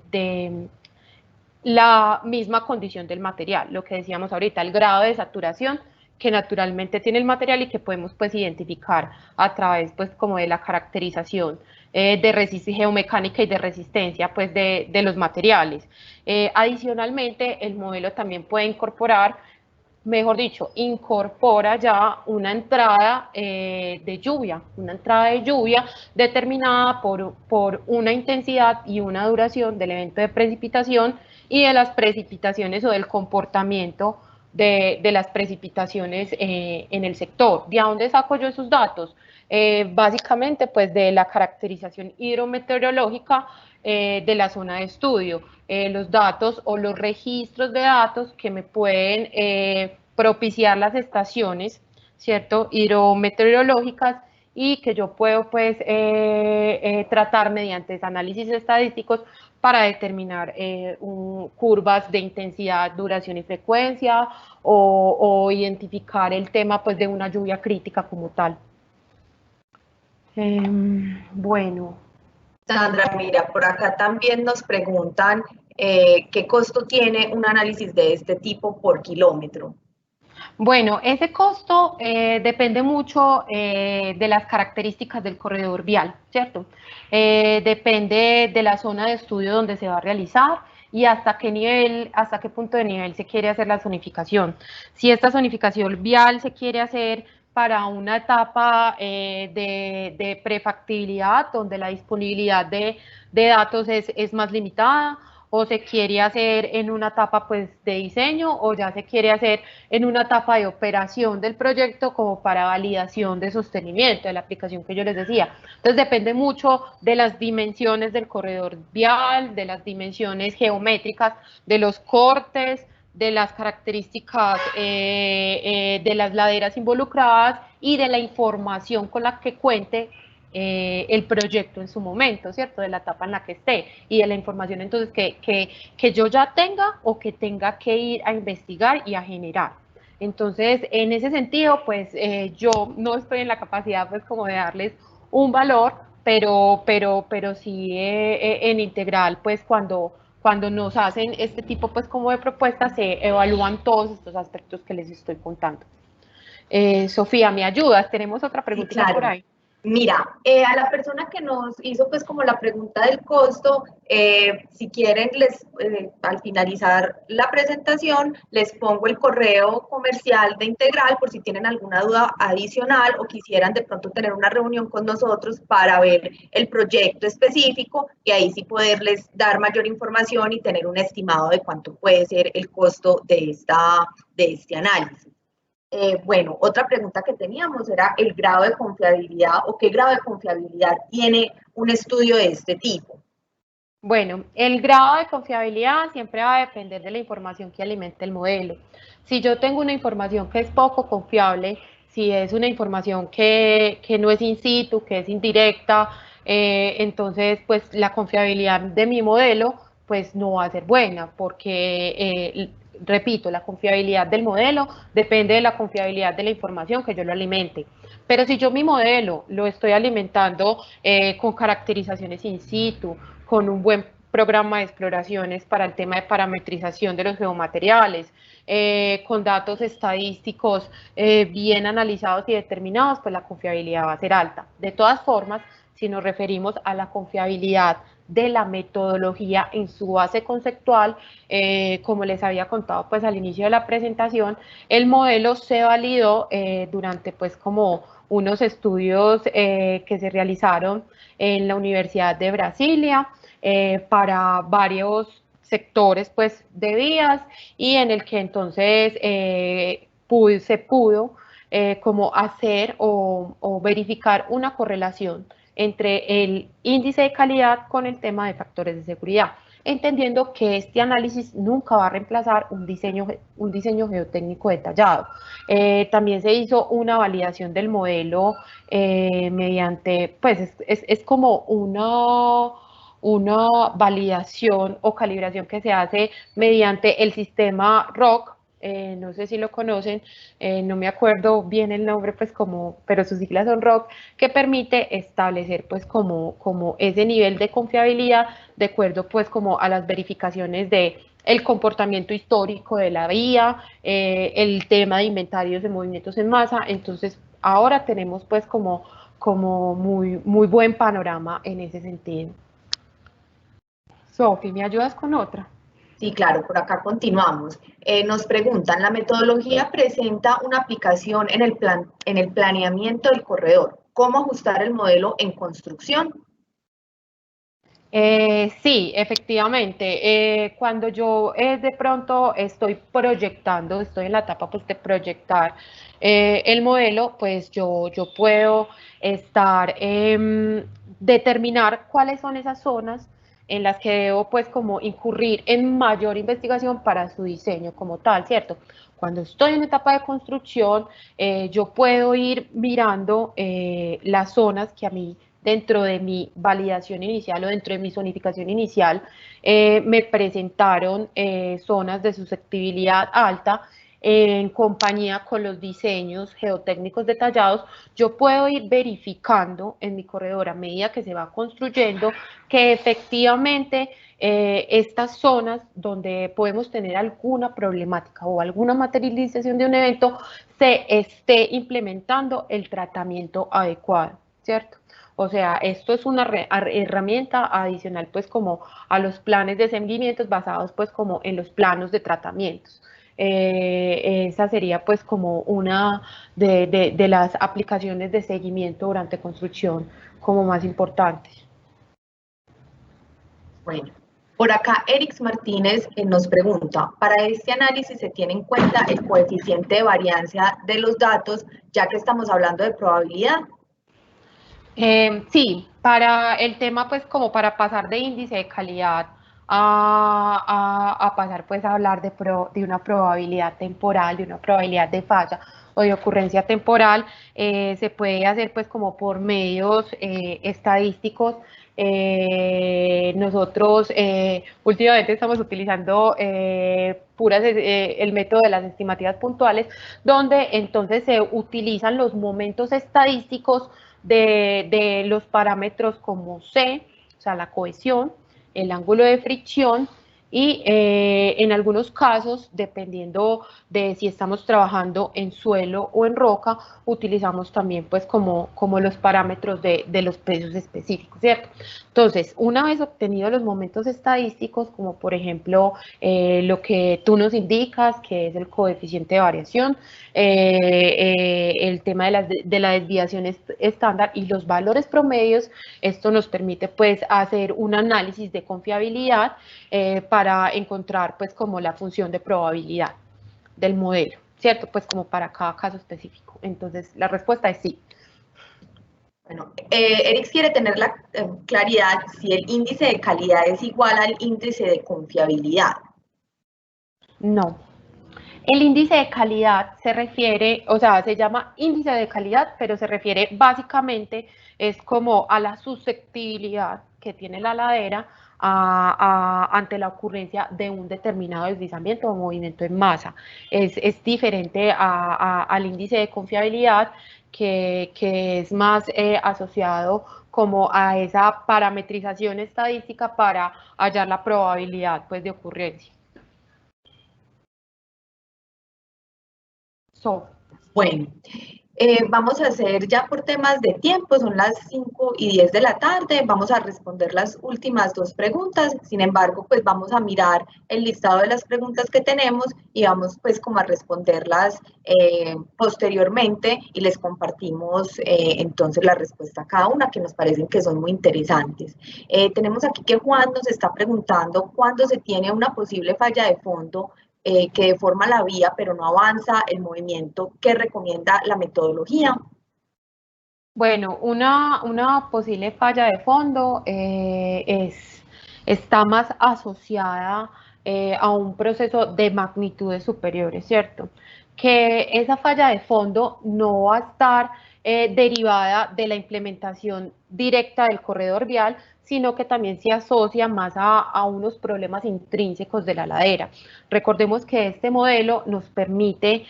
la misma condición del material, lo que decíamos ahorita, el grado de saturación que naturalmente tiene el material y que podemos pues identificar a través pues como de la caracterización de geomecánica y de resistencia pues de los materiales. Adicionalmente, el modelo también puede incorporar, mejor dicho, incorpora ya una entrada una entrada de lluvia determinada por una intensidad y una duración del evento de precipitación y de las precipitaciones o del comportamiento de las precipitaciones en el sector. ¿De dónde saco yo esos datos? Básicamente, pues de la caracterización hidrometeorológica de la zona de estudio, los datos o los registros de datos que me pueden propiciar las estaciones, ¿cierto? Hidrometeorológicas, y que yo puedo pues tratar mediante análisis estadísticos para determinar curvas de intensidad, duración y frecuencia o identificar el tema pues de una lluvia crítica como tal. Bueno. Sandra, mira, por acá también nos preguntan qué costo tiene un análisis de este tipo por kilómetro. Bueno, ese costo depende mucho de las características del corredor vial, ¿cierto? Depende de la zona de estudio donde se va a realizar y hasta qué nivel, hasta qué punto de nivel se quiere hacer la zonificación. Si esta zonificación vial se quiere hacer para una etapa de prefactibilidad, donde la disponibilidad de datos es más limitada, o se quiere hacer en una etapa pues de diseño, o ya se quiere hacer en una etapa de operación del proyecto como para validación de sostenimiento de la aplicación que yo les decía. Entonces depende mucho de las dimensiones del corredor vial, de las dimensiones geométricas, de los cortes, de las características de las laderas involucradas y de la información con la que cuente el proyecto en su momento, ¿cierto? De la etapa en la que esté y de la información entonces que yo ya tenga o que tenga que ir a investigar y a generar. Entonces, en ese sentido, pues yo no estoy en la capacidad pues como de darles un valor, pero sí en integral, pues cuando nos hacen este tipo pues como de propuestas se evalúan todos estos aspectos que les estoy contando. Sofía, ¿me ayudas? Tenemos otra preguntita Sí, claro. por ahí. Mira, a la persona que nos hizo pues como la pregunta del costo, si quieren al finalizar la presentación les pongo el correo comercial de Integral por si tienen alguna duda adicional o quisieran de pronto tener una reunión con nosotros para ver el proyecto específico y ahí sí poderles dar mayor información y tener un estimado de cuánto puede ser el costo de este análisis. Bueno, otra pregunta que teníamos era el grado de confiabilidad o qué grado de confiabilidad tiene un estudio de este tipo. Bueno, el grado de confiabilidad siempre va a depender de la información que alimente el modelo. Si yo tengo una información que es poco confiable, si es una información que no es in situ, que es indirecta, entonces pues la confiabilidad de mi modelo pues no va a ser buena porque repito, la confiabilidad del modelo depende de la confiabilidad de la información que yo lo alimente. Pero si yo mi modelo lo estoy alimentando con caracterizaciones in situ, con un buen programa de exploraciones para el tema de parametrización de los geomateriales, con datos estadísticos bien analizados y determinados, pues la confiabilidad va a ser alta. De todas formas, si nos referimos a la confiabilidad de la metodología en su base conceptual, como les había contado pues al inicio de la presentación, el modelo se validó durante pues como unos estudios que se realizaron en la Universidad de Brasilia para varios sectores pues de vías y en el que entonces se pudo como hacer o verificar una correlación entre el índice de calidad con el tema de factores de seguridad, entendiendo que este análisis nunca va a reemplazar un diseño geotécnico detallado. También se hizo una validación del modelo mediante, pues es como una validación o calibración que se hace mediante el sistema ROC. No sé si lo conocen, no me acuerdo bien el nombre, pues pero sus siglas son ROC, que permite establecer pues como ese nivel de confiabilidad de acuerdo pues como a las verificaciones de el comportamiento histórico de la vía, el tema de inventarios de movimientos en masa. Entonces ahora tenemos pues como muy buen panorama en ese sentido. Sofi, ¿me ayudas con otra? Sí, claro, por acá continuamos. Nos preguntan, ¿la metodología presenta una aplicación en el planeamiento del corredor? ¿Cómo ajustar el modelo en construcción? Sí, efectivamente. Cuando yo de pronto estoy proyectando, estoy en la etapa pues, de proyectar el modelo, pues yo puedo estar, determinar cuáles son esas zonas en las que debo pues como incurrir en mayor investigación para su diseño como tal, ¿cierto? Cuando estoy en etapa de construcción, yo puedo ir mirando las zonas que a mí dentro de mi validación inicial o dentro de mi zonificación inicial, me presentaron zonas de susceptibilidad alta en compañía con los diseños geotécnicos detallados. Yo puedo ir verificando en mi corredor a medida que se va construyendo que efectivamente estas zonas donde podemos tener alguna problemática o alguna materialización de un evento se esté implementando el tratamiento adecuado, ¿cierto? O sea, esto es una herramienta adicional pues como a los planes de seguimientos basados pues como en los planos de tratamientos. Esa sería pues como una de las aplicaciones de seguimiento durante construcción como más importantes. Bueno, por acá Erix Martínez nos pregunta, ¿para este análisis se tiene en cuenta el coeficiente de varianza de los datos, ya que estamos hablando de probabilidad? Sí, para el tema, pues como para pasar de índice de calidad a pasar pues a hablar de una probabilidad temporal, de una probabilidad de falla o de ocurrencia temporal, se puede hacer pues como por medios estadísticos. Nosotros últimamente estamos utilizando el método de las estimativas puntuales, donde entonces se utilizan los momentos estadísticos de los parámetros como C, o sea, la cohesión, el ángulo de fricción y en algunos casos, dependiendo de si estamos trabajando en suelo o en roca, utilizamos también pues como los parámetros de los pesos específicos, ¿cierto? Entonces, una vez obtenidos los momentos estadísticos, como por ejemplo lo que tú nos indicas, que es el coeficiente de variación, el tema de la desviación estándar y los valores promedios, esto nos permite pues hacer un análisis de confiabilidad para encontrar pues como la función de probabilidad del modelo, ¿cierto? Pues como para cada caso específico. Entonces, la respuesta es sí. Bueno, Eric quiere tener la claridad si el índice de calidad es igual al índice de confiabilidad. No. El índice de calidad se refiere, o sea, se llama índice de calidad, pero se refiere básicamente, es como a la susceptibilidad que tiene la ladera ante la ocurrencia de un determinado deslizamiento o movimiento en masa. Es diferente al índice de confiabilidad que es más asociado como a esa parametrización estadística para hallar la probabilidad pues, de ocurrencia. Bueno, vamos a hacer ya por temas de tiempo, son las 5:10 de la tarde, vamos a responder las últimas dos preguntas, sin embargo, pues vamos a mirar el listado de las preguntas que tenemos y vamos pues como a responderlas posteriormente y les compartimos entonces la respuesta a cada una que nos parecen que son muy interesantes. Tenemos aquí que Juan nos está preguntando cuándo se tiene una posible falla de fondo que deforma la vía pero no avanza el movimiento que recomienda la metodología? Bueno, una posible falla de fondo está más asociada a un proceso de magnitudes superiores, ¿cierto? Que esa falla de fondo no va a estar derivada de la implementación directa del corredor vial, sino que también se asocia más a unos problemas intrínsecos de la ladera. Recordemos que este modelo nos permite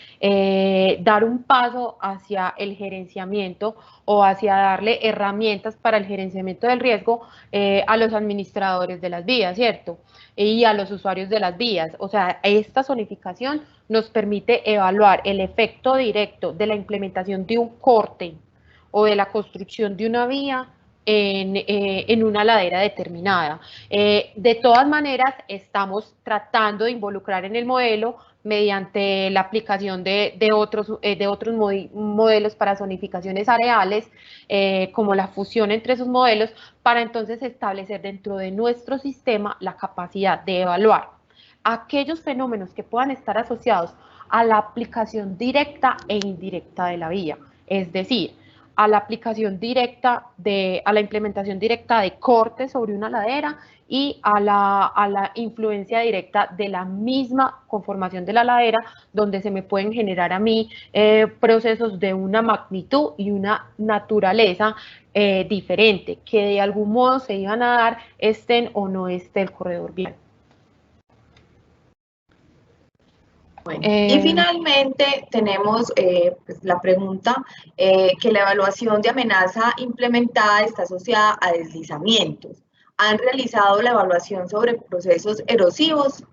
dar un paso hacia el gerenciamiento o hacia darle herramientas para el gerenciamiento del riesgo a los administradores de las vías, ¿cierto? Y a los usuarios de las vías. O sea, esta zonificación nos permite evaluar el efecto directo de la implementación de un corte o de la construcción de una vía en una ladera determinada. De todas maneras, estamos tratando de involucrar en el modelo mediante la aplicación de otros modelos para zonificaciones areales, como la fusión entre esos modelos, para entonces establecer dentro de nuestro sistema la capacidad de evaluar aquellos fenómenos que puedan estar asociados a la aplicación directa e indirecta de la vía. Es decir, a la aplicación directa a la implementación directa de cortes sobre una ladera y a la influencia directa de la misma conformación de la ladera, donde se me pueden generar a mí procesos de una magnitud y una naturaleza diferente, que de algún modo se iban a dar, estén o no esté el corredor vial. Bueno, y finalmente tenemos pues, la pregunta que la evaluación de amenaza implementada está asociada a deslizamientos. ¿Han realizado la evaluación sobre procesos erosivos?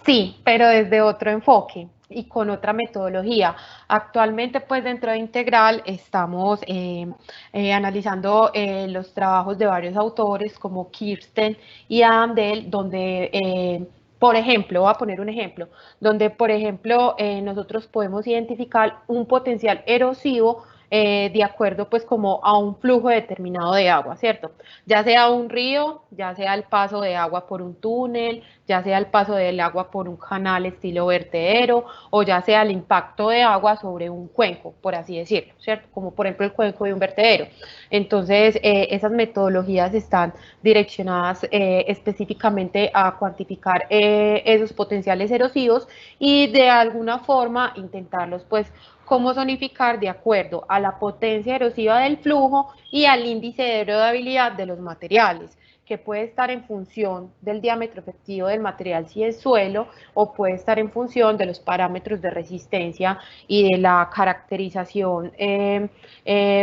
Sí, pero desde otro enfoque y con otra metodología. Actualmente, pues dentro de Integral estamos analizando los trabajos de varios autores como Kirsten y Adam Dell, donde, por ejemplo, voy a poner un ejemplo, donde, por ejemplo, nosotros podemos identificar un potencial erosivo de acuerdo pues como a un flujo determinado de agua, ¿cierto? Ya sea un río, ya sea el paso de agua por un túnel, ya sea el paso del agua por un canal estilo vertedero o ya sea el impacto de agua sobre un cuenco, por así decirlo, ¿cierto? Como por ejemplo el cuenco de un vertedero. Entonces, esas metodologías están direccionadas específicamente a cuantificar esos potenciales erosivos y de alguna forma intentarlos pues cómo zonificar de acuerdo a la potencia erosiva del flujo y al índice de erodibilidad de los materiales, que puede estar en función del diámetro efectivo del material si es suelo o puede estar en función de los parámetros de resistencia y de la caracterización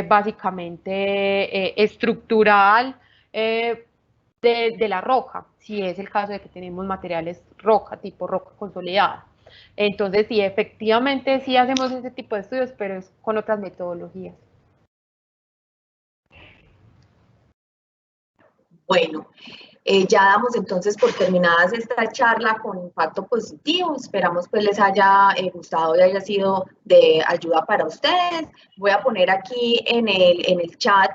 básicamente estructural de la roca, si es el caso de que tenemos materiales roca, tipo roca consolidada. Entonces, sí, efectivamente sí hacemos ese tipo de estudios, pero es con otras metodologías. Bueno, ya damos entonces por terminadas esta charla con impacto positivo. Esperamos pues les haya gustado y haya sido de ayuda para ustedes. Voy a poner aquí en el chat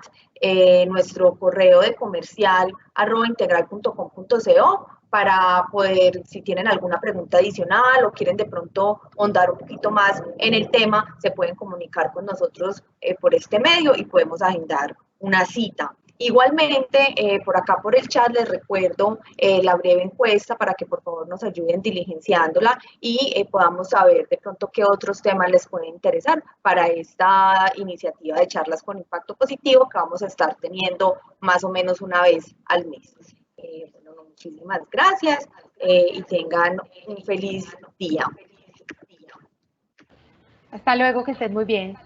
nuestro correo de comercial @integral.com.co para poder, si tienen alguna pregunta adicional o quieren de pronto ahondar un poquito más en el tema, se pueden comunicar con nosotros por este medio y podemos agendar una cita. Igualmente, por acá por el chat les recuerdo la breve encuesta para que por favor nos ayuden diligenciándola y podamos saber de pronto qué otros temas les pueden interesar para esta iniciativa de charlas con impacto positivo que vamos a estar teniendo más o menos una vez al mes. Bueno, muchísimas gracias y tengan un feliz día. Hasta luego, que estén muy bien.